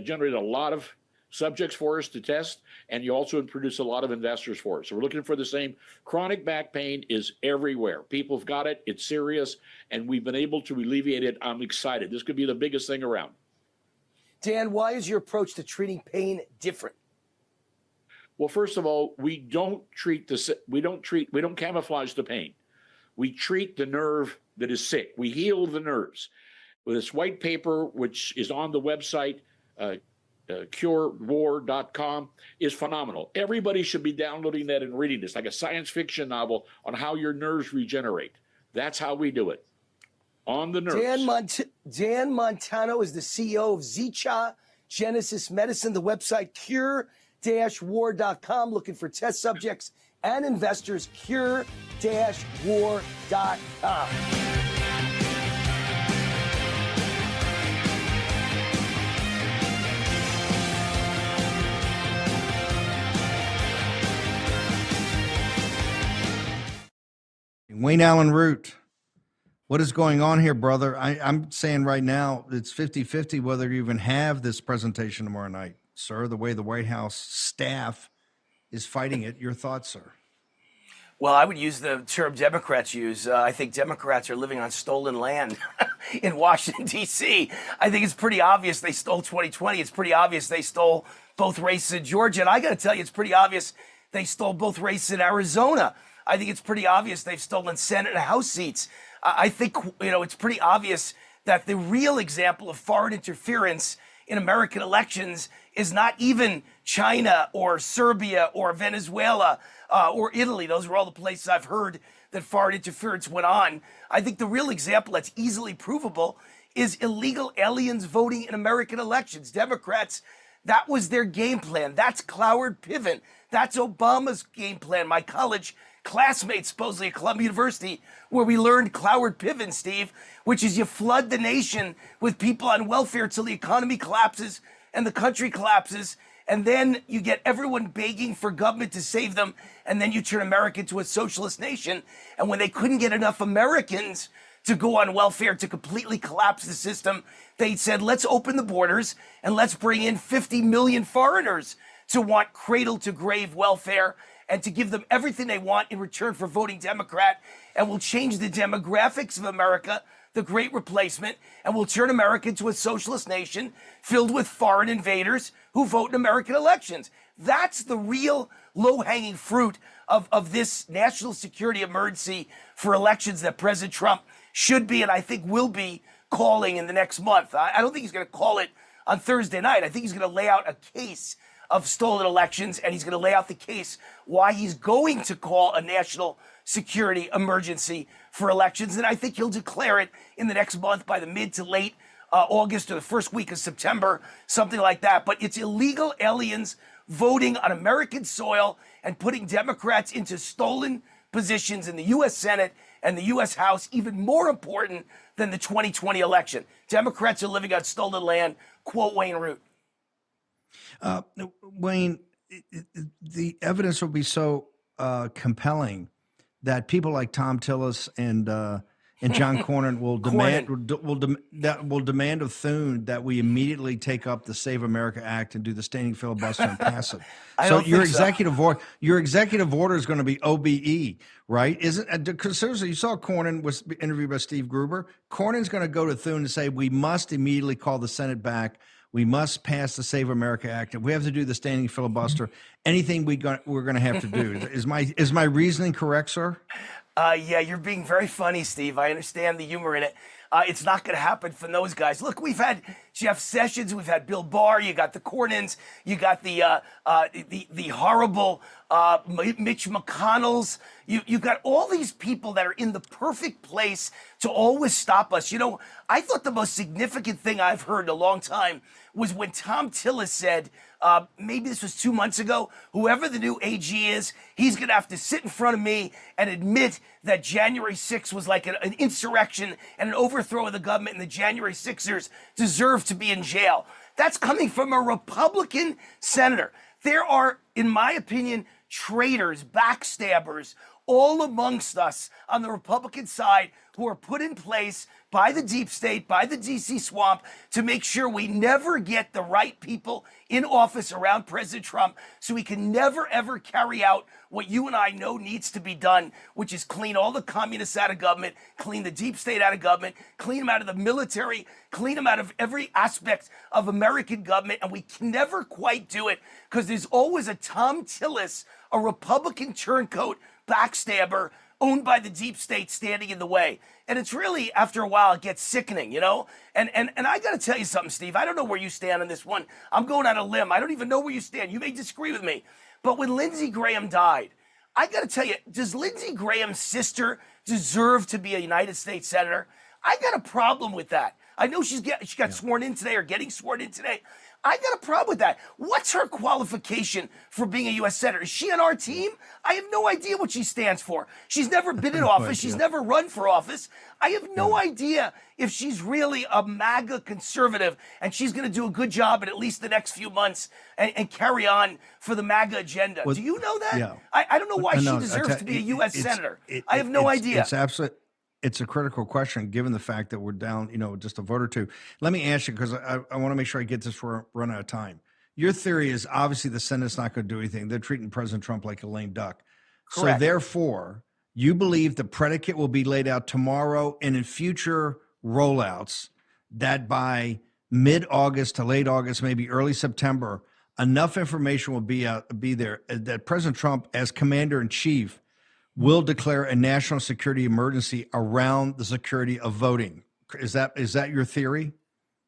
generate a lot of subjects for us to test, and you also produce a lot of investors for us. So we're looking for the same. Chronic back pain is everywhere. People have got it. It's serious, and we've been able to alleviate it. I'm excited. This could be the biggest thing around. Dan, why is your approach to treating pain different? Well, first of all, we don't camouflage the pain. We treat the nerve that is sick. We heal the nerves. With this white paper, which is on the website, curewar.com, is phenomenal. Everybody should be downloading that and reading this, like a science fiction novel on how your nerves regenerate. That's how we do it. On the nerves. Dan Montano is the CEO of Zicha Genesis Medicine, the website cure-war.com, looking for test subjects and investors, cure-war.com. Wayne Allyn Root, what is going on here, brother? I'm saying right now it's 50-50 whether you even have this presentation tomorrow night, sir, the way the White House staff is fighting it. Your thoughts, sir? Well, I would use the term Democrats use. I think Democrats are living on stolen land in Washington, D.C. I think it's pretty obvious they stole 2020. It's pretty obvious they stole both races in Georgia. And I got to tell you, it's pretty obvious they stole both races in Arizona. I think it's pretty obvious they've stolen Senate and House seats. I think, it's pretty obvious that the real example of foreign interference in American elections is not even China or Serbia or Venezuela or Italy. Those are all the places I've heard that foreign interference went on. I think the real example that's easily provable is illegal aliens voting in American elections. Democrats, that was their game plan. That's Cloward Piven. That's Obama's game plan. My college classmates, supposedly at Columbia University, where we learned Cloward Piven, Steve, which is you flood the nation with people on welfare till the economy collapses and the country collapses, and then you get everyone begging for government to save them, and then you turn America into a socialist nation. And when they couldn't get enough Americans to go on welfare to completely collapse the system, they said, let's open the borders and let's bring in 50 million foreigners to want cradle-to-grave welfare and to give them everything they want in return for voting Democrat, and we'll change the demographics of America, the great replacement, and we'll turn America into a socialist nation filled with foreign invaders who vote in American elections. That's the real low-hanging fruit of this national security emergency for elections that President Trump should be, and I think will be, calling in the next month. I don't think he's going to call it on Thursday night. I think he's going to lay out a case of stolen elections, and he's going to lay out the case why he's going to call a national security emergency for elections. And I think he'll declare it in the next month by the mid to late August or the first week of September, something like that. But it's illegal aliens voting on American soil and putting Democrats into stolen positions in the U.S. Senate and the U.S. House, even more important than the 2020 election. Democrats are living on stolen land. Quote Wayne Root. Wayne, the evidence will be so compelling that people like Tom Tillis and John Cornyn will demand of Thune that we immediately take up the Save America Act and do the standing filibuster and pass it. So your executive order is going to be OBE, right? Isn't because seriously, you saw Cornyn was interviewed by Steve Gruber. Cornyn's going to go to Thune and say we must immediately call the Senate back. We must pass the Save America Act. If we have to do the standing filibuster, anything we're going to have to do. Is my reasoning correct, sir? Yeah, you're being very funny, Steve. I understand the humor in it. It's not going to happen for those guys. Look, we've had Jeff Sessions, we've had Bill Barr, you got the Cornyns, you got the horrible Mitch McConnells. You got all these people that are in the perfect place to always stop us. You know, I thought the most significant thing I've heard in a long time was when Tom Tillis said, maybe this was 2 months ago, whoever the new AG is, he's going to have to sit in front of me and admit that January 6th was like an insurrection and an overthrow of the government, and the January 6ers deserve to be in jail. That's coming from a Republican senator. There are, in my opinion, traitors, backstabbers all amongst us on the Republican side who are put in place by the deep state, by the DC swamp, to make sure we never get the right people in office around President Trump, so we can never, ever carry out what you and I know needs to be done, which is clean all the communists out of government, clean the deep state out of government, clean them out of the military, clean them out of every aspect of American government. And we can never quite do it because there's always a Tom Tillis, a Republican turncoat backstabber owned by the deep state standing in the way. And it's really, after a while, it gets sickening, you know? And I got to tell you something, Steve. I don't know where you stand on this one. I'm going on a limb. I don't even know where you stand. You may disagree with me. But when Lindsey Graham died, I got to tell you, does Lindsey Graham's sister deserve to be a United States Senator? I got a problem with that. I know she got sworn in today or getting sworn in today. I got a problem with that. What's her qualification for being a U.S. Senator? Is she on our team? I have no idea what she stands for. She's never been in office. She's never run for office. I have no idea if she's really a MAGA conservative and she's going to do a good job in at least the next few months and carry on for the MAGA agenda. Do you know that? Yeah. I don't know why she deserves to be a U.S. Senator. I have no idea. It's absolutely. It's a critical question, given the fact that we're down, just a vote or two. Let me ask you, because I want to make sure I get this for run out of time. Your theory is obviously the Senate's not going to do anything. They're treating President Trump like a lame duck. Correct. So therefore, you believe the predicate will be laid out tomorrow and in future rollouts that by mid-August to late August, maybe early September, enough information will be there that President Trump, as commander-in-chief, will declare a national security emergency around the security of voting. Is that your theory?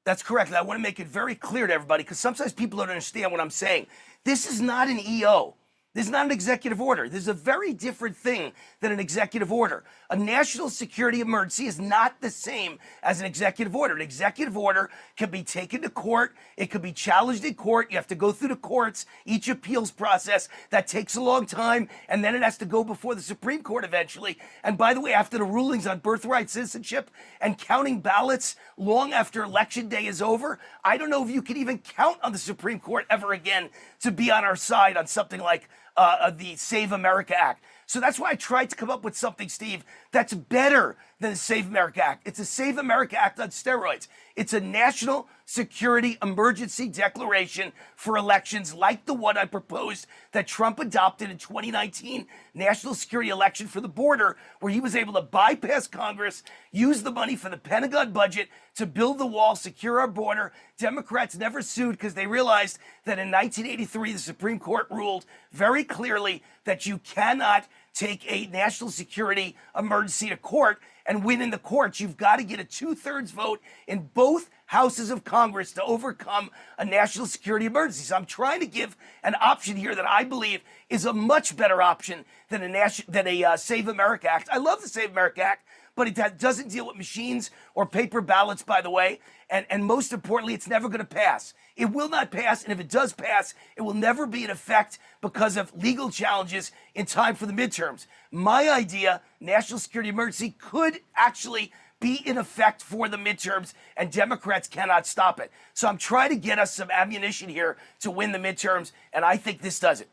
That's correct. And I want to make it very clear to everybody, because sometimes people don't understand what I'm saying. This is not an EO. This is not an executive order. This is a very different thing than an executive order. A national security emergency is not the same as an executive order. An executive order can be taken to court. It could be challenged in court. You have to go through the courts, each appeals process. That takes a long time, and then it has to go before the Supreme Court eventually. And by the way, after the rulings on birthright citizenship and counting ballots long after Election Day is over, I don't know if you can even count on the Supreme Court ever again to be on our side on something like the Save America Act. So that's why I tried to come up with something, Steve, that's better than the Save America Act. It's a Save America Act on steroids. It's a national security emergency declaration for elections like the one I proposed that Trump adopted in 2019, national security election for the border, where he was able to bypass Congress, use the money for the Pentagon budget to build the wall, secure our border. Democrats never sued because they realized that in 1983, the Supreme Court ruled very clearly that you cannot take a national security emergency to court and win in the courts. You've got to get a 2/3 vote in both houses of Congress to overcome a national security emergency. So I'm trying to give an option here that I believe is a much better option than a Save America Act. I love the Save America Act, but it doesn't deal with machines or paper ballots, by the way. And most importantly, it's never going to pass. It will not pass, and if it does pass, it will never be in effect because of legal challenges in time for the midterms. My idea, national security emergency, could actually be in effect for the midterms, and Democrats cannot stop it. So I'm trying to get us some ammunition here to win the midterms, and I think this does it.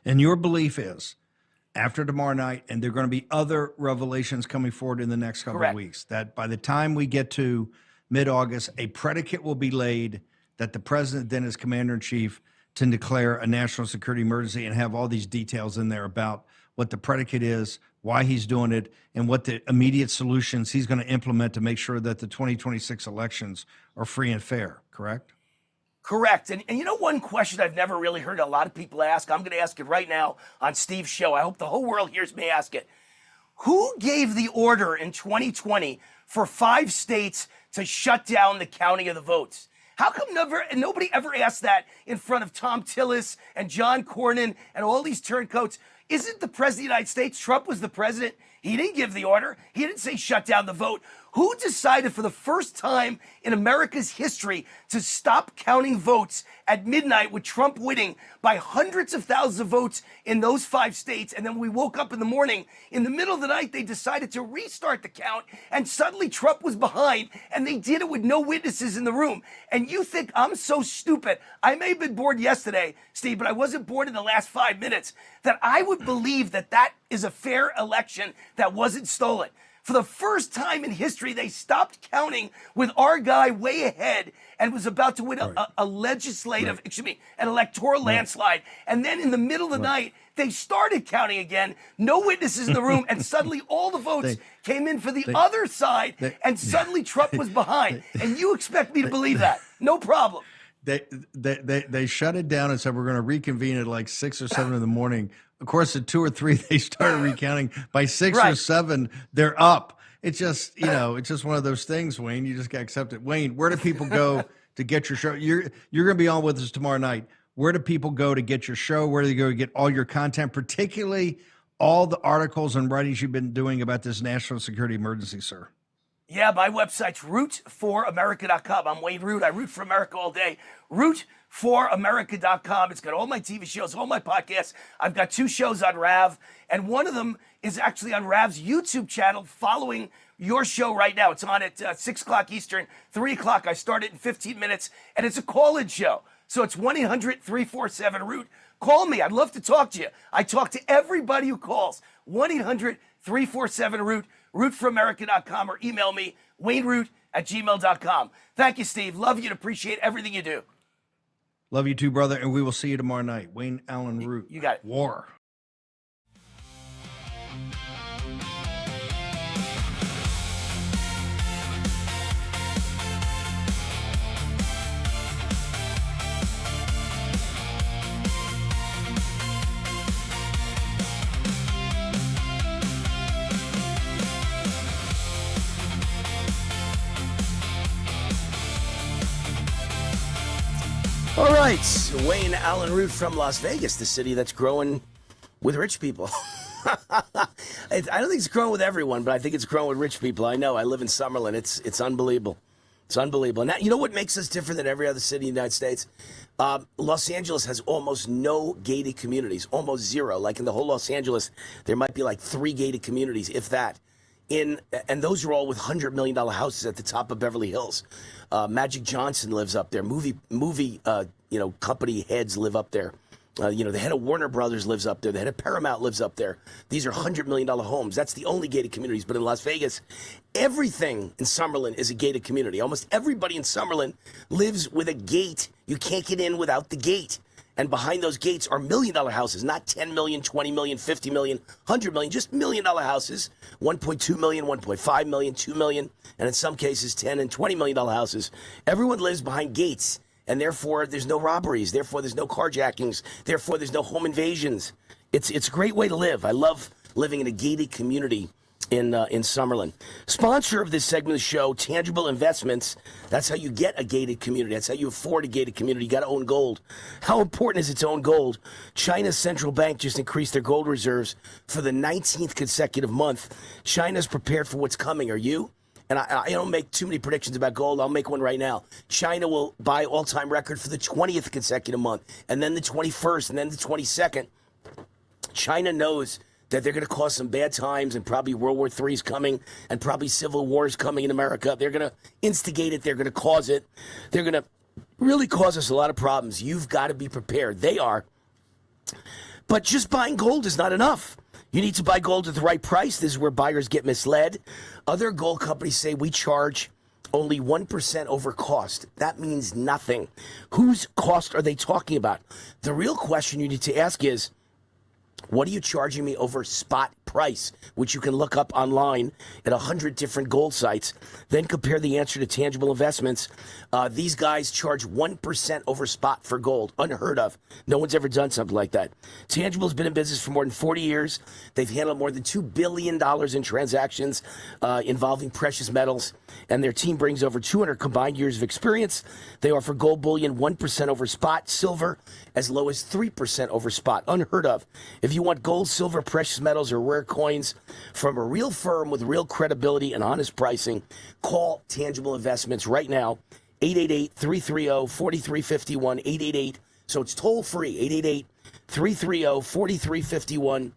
And your belief is, after tomorrow night, and there are going to be other revelations coming forward in the next couple of weeks, that by the time we get to mid-August, a predicate will be laid that the president then, as commander-in-chief, to declare a national security emergency and have all these details in there about what the predicate is, why he's doing it, and what the immediate solutions he's going to implement to make sure that the 2026 elections are free and fair, correct? Correct. And you know, one question I've never really heard a lot of people ask, I'm going to ask it right now on Steve's show. I hope the whole world hears me ask it. Who gave the order in 2020 for 5 states to shut down the counting of the votes? How come nobody ever asked that in front of Tom Tillis and John Cornyn and all these turncoats? Isn't the president of the United States? Trump was the president. He didn't give the order. He didn't say shut down the vote. Who decided for the first time in America's history to stop counting votes at midnight with Trump winning by hundreds of thousands of votes in those 5 states? And then we woke up in the morning, in the middle of the night, they decided to restart the count, and suddenly Trump was behind, and they did it with no witnesses in the room. And you think I'm so stupid? I may have been bored yesterday, Steve, but I wasn't bored in the last 5 minutes, that I would believe that that is a fair election that wasn't stolen. For the first time in history, they stopped counting with our guy way ahead and was about to win a legislative, an electoral landslide. And then in the middle of the night, they started counting again, no witnesses in the room, and suddenly all the votes came in for the other side, and suddenly Trump was behind. And you expect me to believe that? No problem. They shut it down and said we're going to reconvene at like 6 or 7 in the morning. Of course, at 2 or 3, they started recounting. By 6 or 7, they're up. It's just, it's just one of those things, Wayne. You just got to accept it. Wayne, where do people go to get your show? You're going to be on with us tomorrow night. Where do people go to get your show? Where do they go to get all your content, particularly all the articles and writings you've been doing about this national security emergency, sir? Yeah, my website's rootforamerica.com. I'm Wayne Root. I root for America all day. Rootforamerica.com. It's got all my TV shows, all my podcasts. I've got 2 shows on Rav, and one of them is actually on Rav's YouTube channel following your show right now. It's on at 6 o'clock Eastern, 3 o'clock. I start it in 15 minutes, and it's a call-in show. So it's 1-800-347-ROOT. Call me. I'd love to talk to you. I talk to everybody who calls. 1-800-347-ROOT. rootforamerica.com, or email me, wayneroot@gmail.com. Thank you, Steve. Love you and appreciate everything you do. Love you too, brother, and we will see you tomorrow night. Wayne Allyn Root. You got it. War. All right, Wayne Allyn Root from Las Vegas, the city that's growing with rich people. I don't think it's growing with everyone, but I think it's growing with rich people. I know. I live in Summerlin. It's unbelievable. It's unbelievable. Now, you know what makes us different than every other city in the United States? Los Angeles has almost no gated communities, almost zero. Like in the whole Los Angeles, there might be like 3 gated communities, if that. And those are all with $100 million houses at the top of Beverly Hills. Magic Johnson lives up there. Movie company heads live up there. The head of Warner Brothers lives up there. The head of Paramount lives up there. These are $100 million homes. That's the only gated communities. But in Las Vegas, everything in Summerlin is a gated community. Almost everybody in Summerlin lives with a gate. You can't get in without the gate. And behind those gates are $1 million houses, not 10 million, 20 million, 50 million, 100 million, just $1 million houses, 1.2 million, 1.5 million, 2 million, and in some cases, 10 and $20 million houses. Everyone lives behind gates, and therefore there's no robberies, therefore there's no carjackings, therefore there's no home invasions. It's a great way to live. I love living in a gated community in Summerlin. Sponsor of this segment of the show, Tangible Investments. That's how you get a gated community. That's how you afford a gated community. You got to own gold. How important is it to own gold? China's central bank just increased their gold reserves for the 19th consecutive month. China's prepared for what's coming. Are you? And I don't make too many predictions about gold. I'll make one right now. China will buy all-time record for the 20th consecutive month, and then the 21st, and then the 22nd. China knows that they're going to cause some bad times, and probably World War III is coming, and probably civil war is coming in America. They're going to instigate it. They're going to cause it. They're going to really cause us a lot of problems. You've got to be prepared. They are. But just buying gold is not enough. You need to buy gold at the right price. This is where buyers get misled. Other gold companies say we charge only 1% over cost. That means nothing. Whose cost are they talking about? The real question you need to ask is, what are you charging me over spot price, which you can look up online at 100 different gold sites? Then compare the answer to Tangible Investments. These guys charge 1% over spot for gold. Unheard of. No one's ever done something like that. Tangible's been in business for more than 40 years. They've handled more than $2 billion in transactions involving precious metals, and their team brings over 200 combined years of experience. They offer gold bullion 1% over spot, silver as low as 3% over spot. Unheard of. If you want gold, silver, precious metals, or rare rare coins from a real firm with real credibility and honest pricing. Call Tangible Investments right now, 888-330-4351, 888. So it's toll free, 888-330-4351,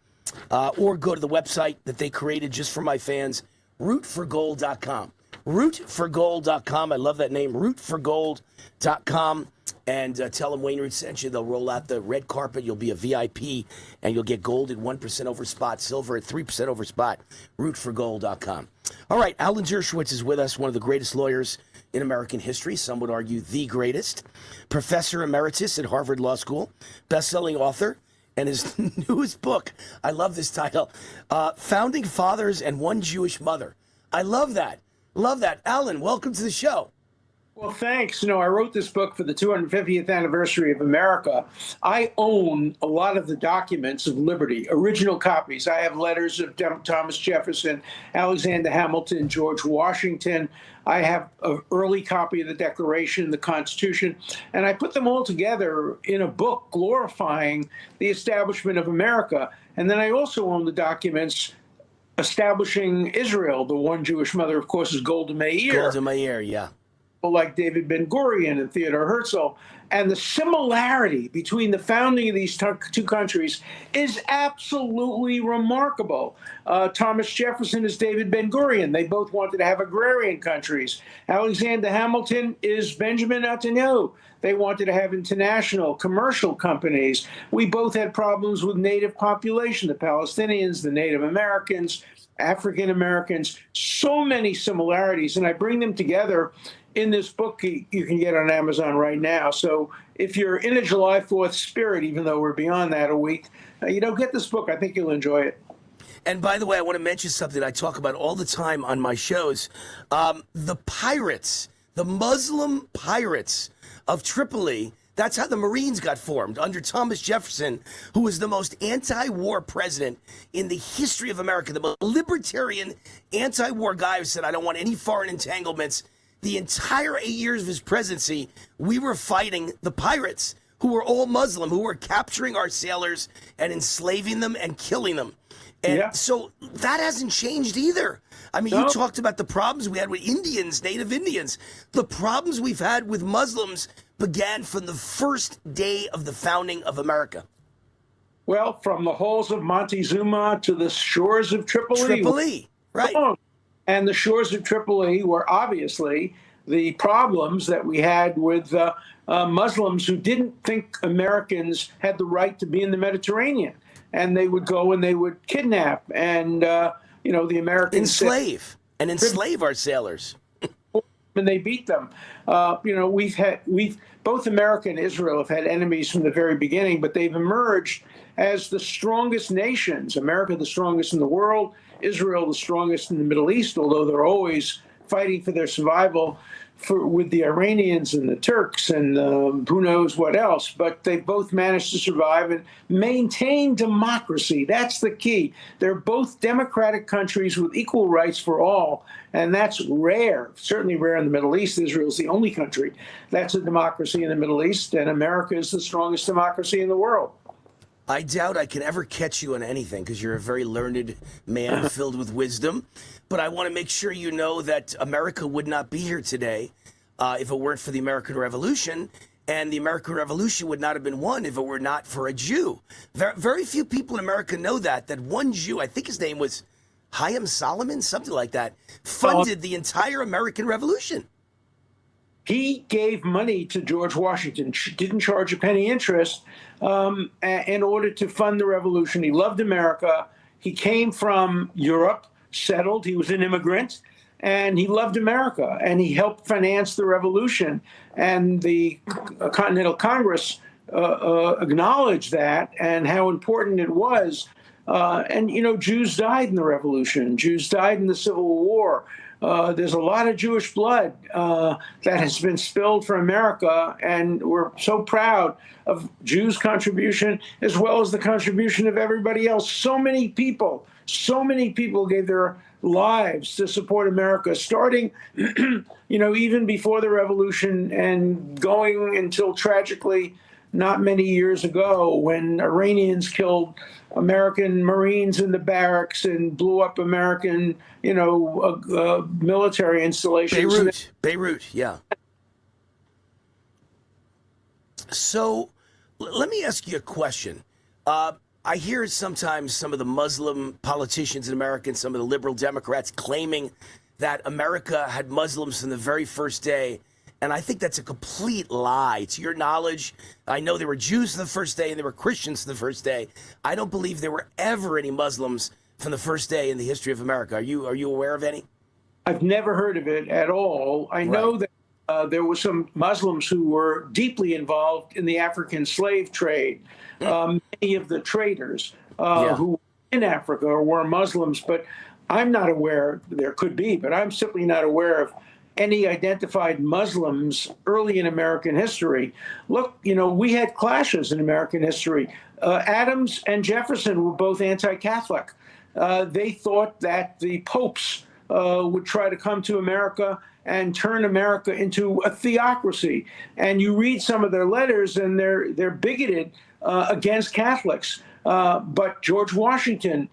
or go to the website that they created just for my fans, rootforgold.com. Rootforgold.com. I love that name, rootforgold.com. And tell them Wayne Root sent you. They'll roll out the red carpet. You'll be a VIP, and you'll get gold at 1% over spot, silver at 3% over spot. Rootforgold.com. All right, Allyn Dershowitz is with us, one of the greatest lawyers in American history. Some would argue the greatest. Professor Emeritus at Harvard Law School, best-selling author, and his newest book, I love this title, Founding Fathers and One Jewish Mother. I love that. Love that. Allyn, welcome to the show. Well, thanks. I wrote this book for the 250th anniversary of America. I own a lot of the documents of liberty, original copies. I have letters of Thomas Jefferson, Alexander Hamilton, George Washington. I have an early copy of the Declaration, the Constitution, and I put them all together in a book glorifying the establishment of America. And then I also own the documents establishing Israel. The one Jewish mother, of course, is Golda Meir. Golda Meir, yeah. Like David Ben-Gurion and Theodore Herzl. And the similarity between the founding of these two countries is absolutely remarkable. Thomas Jefferson is David Ben-Gurion. They both wanted to have agrarian countries. Alexander Hamilton is Benjamin Netanyahu. They wanted to have international commercial companies. We both had problems with native population, the Palestinians, the Native Americans, African Americans, so many similarities. And I bring them together in this book you can get on Amazon right now. So if you're in a July 4th spirit, even though we're beyond that a week, get this book. I think you'll enjoy it. And by the way, I want to mention something I talk about all the time on my shows. The pirates, the Muslim pirates of Tripoli, that's how the Marines got formed under Thomas Jefferson, who was the most anti-war president in the history of America, the most libertarian anti-war guy who said, I don't want any foreign entanglements. The entire 8 years of his presidency, we were fighting the pirates, who were all Muslim, who were capturing our sailors and enslaving them and killing them. And so that hasn't changed either. I mean, you talked about the problems we had with Indians, native Indians. The problems we've had with Muslims began from the first day of the founding of America. Well, from the halls of Montezuma to the shores of Tripoli. Tripoli, right. And the shores of Tripoli were obviously the problems that we had with Muslims who didn't think Americans had the right to be in the Mediterranean. And they would go and they would kidnap and, the Americans enslave our sailors. And they beat them. Both America and Israel have had enemies from the very beginning, but they've emerged as the strongest nations. America, the strongest in the world. Israel, the strongest in the Middle East, although they're always fighting for their survival with the Iranians and the Turks and who knows what else. But they both managed to survive and maintain democracy. That's the key. They're both democratic countries with equal rights for all. And that's rare, certainly rare in the Middle East. Israel is the only country that's a democracy in the Middle East. And America is the strongest democracy in the world. I doubt I can ever catch you on anything because you're a very learned man filled with wisdom. But I want to make sure you know that America would not be here today if it weren't for the American Revolution. And the American Revolution would not have been won if it were not for a Jew. Very few people in America know that one Jew, I think his name was Chaim Solomon, something like that, funded the entire American Revolution. He gave money to George Washington, didn't charge a penny interest in order to fund the revolution. He loved America. He came from Europe, settled. He was an immigrant, and he loved America, and he helped finance the revolution. And the Continental Congress acknowledged that and how important it was. Jews died in the revolution. Jews died in the Civil War. There's a lot of Jewish blood that has been spilled for America, and we're so proud of Jews' contribution as well as the contribution of everybody else. So many people gave their lives to support America, starting, even before the revolution and going until tragically not many years ago when Iranians killed American Marines in the barracks and blew up American, military installations. Beirut, yeah. So let me ask you a question. I hear sometimes some of the Muslim politicians in America and some of the liberal Democrats claiming that America had Muslims from the very first day. And I think that's a complete lie. To your knowledge, I know there were Jews from the first day and there were Christians from the first day. I don't believe there were ever any Muslims from the first day in the history of America. Are you aware of any? I've never heard of it at all. I know that there were some Muslims who were deeply involved in the African slave trade. Many of the traders who were in Africa were Muslims, but I'm not aware, there could be, but I'm simply not aware of any identified Muslims early in American history. Look, we had clashes in American history. Adams and Jefferson were both anti-Catholic. They thought that the popes would try to come to America and turn America into a theocracy. And you read some of their letters and they're bigoted against Catholics. But George Washington,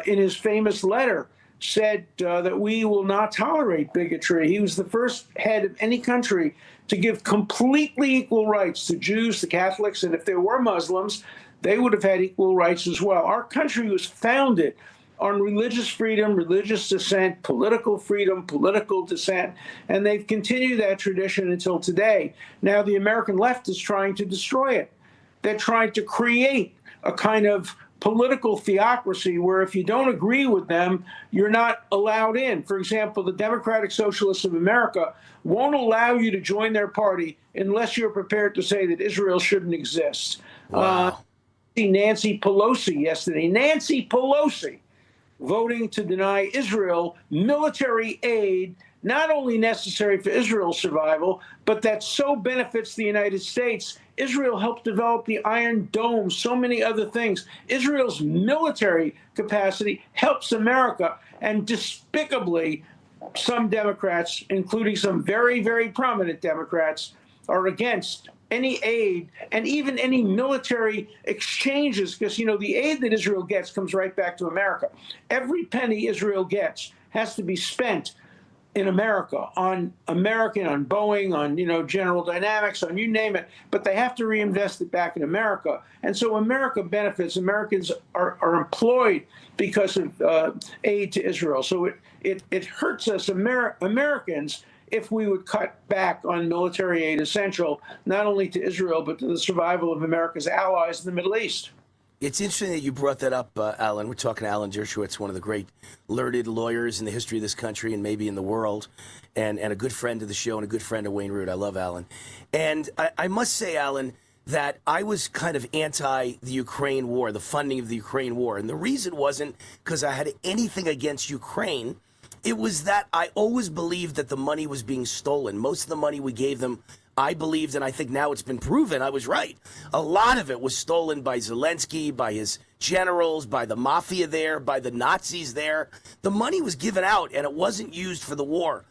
in his famous letter, said that we will not tolerate bigotry. He was the first head of any country to give completely equal rights to Jews, to Catholics, and if there were Muslims, they would have had equal rights as well. Our country was founded on religious freedom, religious dissent, political freedom, political dissent, and they've continued that tradition until today. Now the American left is trying to destroy it. They're trying to create a kind of political theocracy where if you don't agree with them, you're not allowed in. For example, the Democratic Socialists of America won't allow you to join their party unless you're prepared to say that Israel shouldn't exist. Wow. Nancy Pelosi yesterday, Nancy Pelosi voting to deny Israel military aid, not only necessary for Israel's survival, but that so benefits the United States. Israel helped develop the Iron Dome, so many other things. Israel's military capacity helps America, and despicably, some Democrats, including some very, very prominent Democrats, are against any aid and even any military exchanges, because, the aid that Israel gets comes right back to America. Every penny Israel gets has to be spent in America, on Boeing, on, General Dynamics, on you name it, but they have to reinvest it back in America. And so America benefits. Americans are employed because of aid to Israel. So it hurts us Americans if we would cut back on military aid essential, not only to Israel, but to the survival of America's allies in the Middle East. It's interesting that you brought that up, Allyn. We're talking to Allyn Dershowitz, one of the great learned lawyers in the history of this country and maybe in the world, and a good friend of the show and a good friend of Wayne Root. I love Allyn. And I must say, Allyn, that I was kind of anti the Ukraine war, the funding of the Ukraine war. And the reason wasn't because I had anything against Ukraine. It was that I always believed that the money was being stolen. Most of the money we gave them, I believed, and I think now it's been proven I was right. A lot of it was stolen by Zelensky, by his generals, by the mafia there, by the Nazis there. The money was given out, and it wasn't used for the war.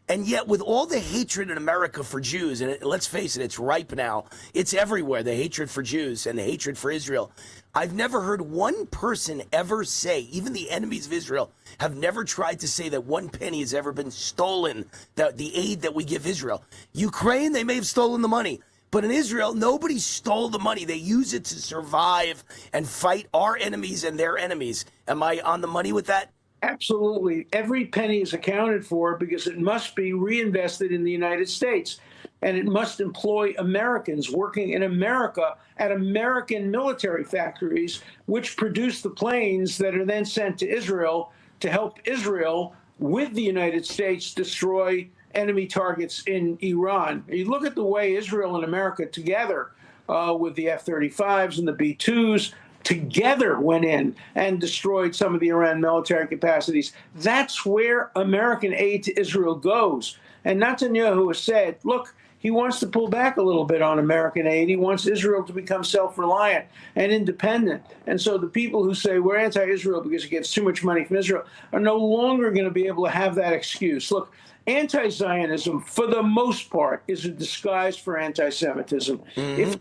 And yet, with all the hatred in America for Jews, and let's face it, it's ripe now. It's everywhere, the hatred for Jews and the hatred for Israel. I've never heard one person ever say, even the enemies of Israel, have never tried to say that one penny has ever been stolen, that the aid that we give Israel. Ukraine, they may have stolen the money. But in Israel, nobody stole the money. They use it to survive and fight our enemies and their enemies. Am I on the money with that? Absolutely. Every penny is accounted for because it must be reinvested in the United States. And it must employ Americans working in America at American military factories, which produce the planes that are then sent to Israel to help Israel with the United States destroy enemy targets in Iran. You look at the way Israel and America together with the F-35s and the B-2s together went in and destroyed some of the Iran military capacities. That's where American aid to Israel goes. And Netanyahu has said, look, he wants to pull back a little bit on American aid. He wants Israel to become self-reliant and independent. And so the people who say we're anti-Israel because it gets too much money from Israel are no longer going to be able to have that excuse. Look, anti-Zionism, for the most part, is a disguise for anti-Semitism. If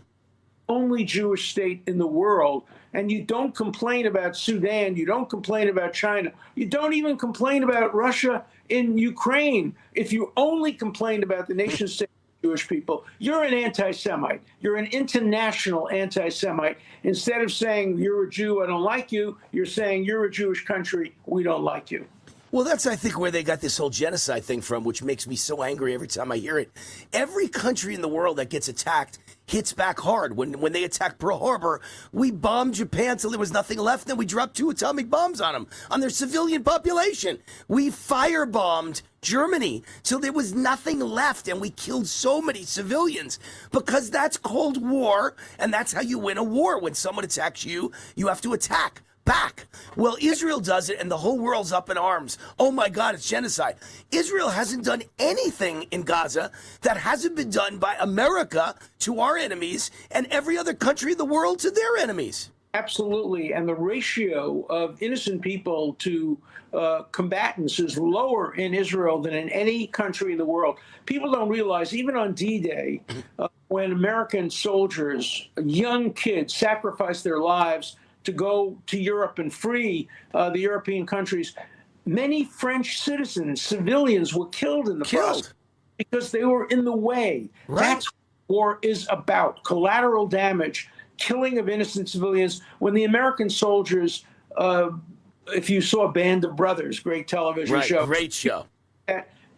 only Jewish state in the world. And you don't complain about Sudan. You don't complain about China. You don't even complain about Russia in Ukraine. If you only complain about the nation state of Jewish people, you're an anti-Semite. You're an international anti-Semite. Instead of saying you're a Jew, I don't like you, you're saying you're a Jewish country, we don't like you. Well, that's, I think, where they got this whole genocide thing from, which makes me so angry every time I hear it. Every country in the world that gets attacked hits back hard. When they attacked Pearl Harbor, we bombed Japan till there was nothing left, and we dropped 2 atomic bombs on them, on their civilian population. We firebombed Germany till there was nothing left, and we killed so many civilians, because that's Cold War, and that's how you win a war. When someone attacks you, you have to attack back. Well, Israel does it, and the whole world's up in arms. Oh my God, it's genocide. Israel hasn't done anything in Gaza that hasn't been done by America to our enemies and every other country in the world to their enemies. Absolutely. And the ratio of innocent people to combatants is lower in Israel than in any country in the world. People don't realize, even on D-Day, when American soldiers, young kids, sacrificed their lives to go to Europe and free the European countries, many French citizens, civilians, were killed in the process because they were in the way. Right. That's what war is about: collateral damage, killing of innocent civilians. When the American soldiers, if you saw Band of Brothers, great television show. Great show.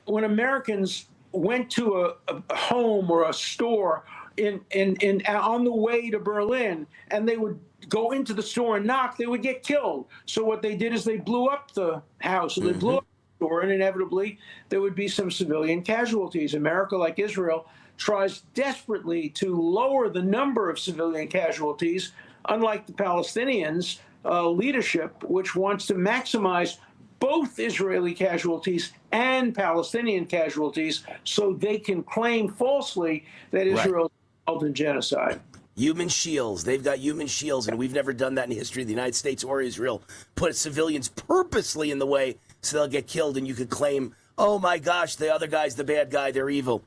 When Americans went to a home or a store on the way to Berlin, and they would go into the store and knock, they would get killed. So what they did is they blew up the house, and they blew up the store, and inevitably there would be some civilian casualties. America, like Israel, tries desperately to lower the number of civilian casualties, unlike the Palestinians' leadership, which wants to maximize both Israeli casualties and Palestinian casualties so they can claim falsely that Israel is involved in genocide. Human shields. They've got human shields, and we've never done that in the history of the United States or Israel. Put civilians purposely in the way so they'll get killed, and you could claim, oh my gosh, the other guy's the bad guy, they're evil.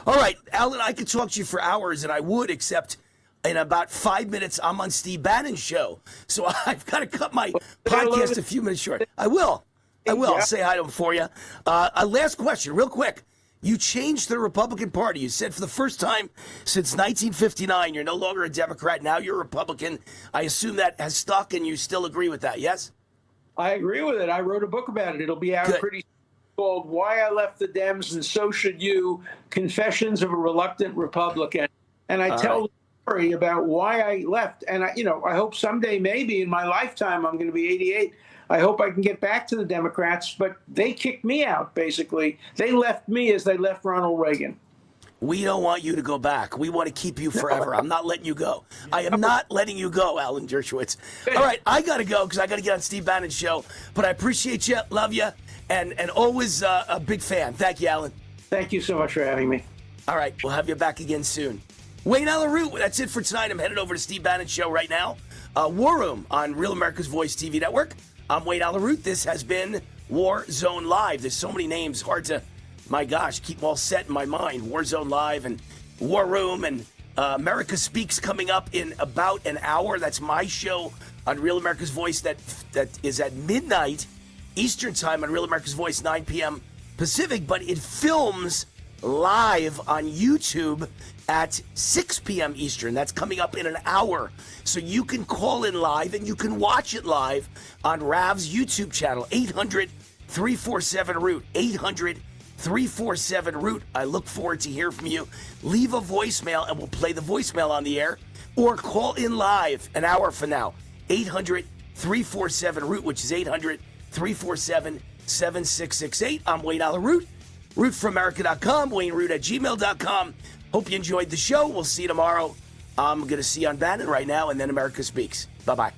All right, Allyn, I could talk to you for hours, and I would, except in about 5 minutes, I'm on Steve Bannon's show. So I've got to cut my podcast a few minutes short. I will. I'll say hi to him for you. Last question, real quick. You changed the Republican Party. You said for the first time since 1959, you're no longer a Democrat. Now you're a Republican. I assume that has stuck, and you still agree with that, yes? I agree with it. I wrote a book about it. It'll be out pretty soon, called Why I Left the Dems and So Should You, Confessions of a Reluctant Republican. And I tell the story about why I left. And, I hope someday, maybe in my lifetime, I'm going to be 88, I hope I can get back to the Democrats, but they kicked me out, basically. They left me as they left Ronald Reagan. We don't want you to go back. We want to keep you forever. I'm not letting you go. I am not letting you go, Allyn Dershowitz. All right, I got to go because I got to get on Steve Bannon's show. But I appreciate you, love you, and always a big fan. Thank you, Allyn. Thank you so much for having me. All right, we'll have you back again soon. Wayne Allyn Root, that's it for tonight. I'm headed over to Steve Bannon's show right now. War Room on Real America's Voice TV network. I'm Wayne Allyn Root. This has been War Zone Live. There's so many names, hard to, my gosh, keep them all set in my mind. War Zone Live and War Room and America Speaks coming up in about an hour. That's my show on Real America's Voice that is at midnight Eastern Time on Real America's Voice, 9 p.m. Pacific, but it films live on YouTube at 6 p.m. Eastern. That's coming up in an hour. So you can call in live and you can watch it live on Rav's YouTube channel, 800-347-ROOT, 800-347-ROOT. I look forward to hear from you. Leave a voicemail and we'll play the voicemail on the air, or call in live an hour from now, 800-347-ROOT, which is 800-347-7668. I'm Wayne Allyn Root, rootforamerica.com, WayneRoot@gmail.com. Hope you enjoyed the show. We'll see you tomorrow. I'm going to see you on Bannon right now, and then America Speaks. Bye-bye.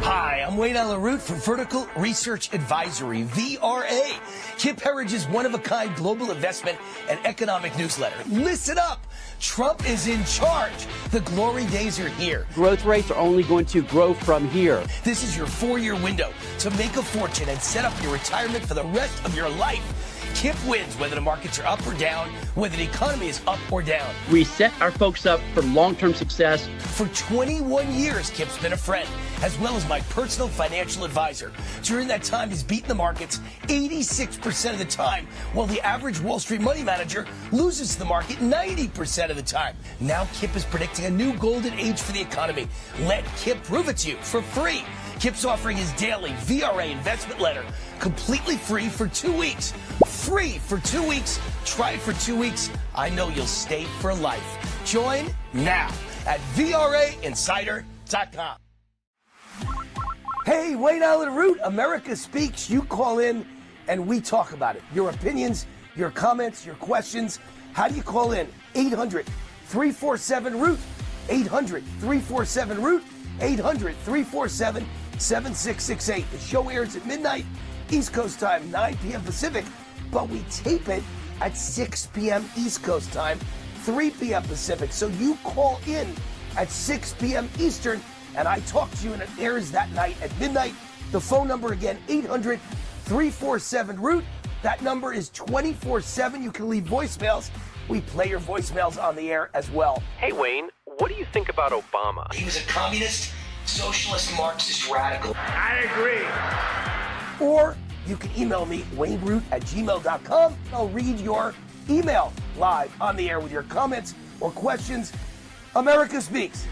Hi, I'm Wayne Allyn Root from Vertical Research Advisory, VRA, Kip Herridge's one-of-a-kind global investment and economic newsletter. Listen up. Trump is in charge. The glory days are here. Growth rates are only going to grow from here. This is your 4-year window to make a fortune and set up your retirement for the rest of your life. Kip wins whether the markets are up or down, whether the economy is up or down. We set our folks up for long-term success. For 21 years, Kip's been a friend, as well as my personal financial advisor. During that time, he's beaten the markets 86% of the time, while the average Wall Street money manager loses to the market 90% of the time. Now Kip is predicting a new golden age for the economy. Let Kip prove it to you for free. Kip's offering his daily VRA investment letter completely free for 2 weeks. Free for 2 weeks. Try it for 2 weeks. I know you'll stay for life. Join now at VRAinsider.com. Hey, Wayne Allyn Root, America Speaks. You call in and we talk about it. Your opinions, your comments, your questions. How do you call in? 800-347-ROOT. 800-347-ROOT. 800-347-7668. The show airs at midnight, East Coast time, 9 p.m. Pacific, but we tape it at 6 p.m. East Coast time, 3 p.m. Pacific. So you call in at 6 p.m. Eastern, and I talk to you, and it airs that night at midnight. The phone number again, 800-347-ROOT. That number is 24/7. You can leave voicemails. We play your voicemails on the air as well. Hey, Wayne, what do you think about Obama? He was a communist, socialist, Marxist radical. I agree. Or you can email me, wayneroot@gmail.com. I'll read your email live on the air with your comments or questions. America Speaks.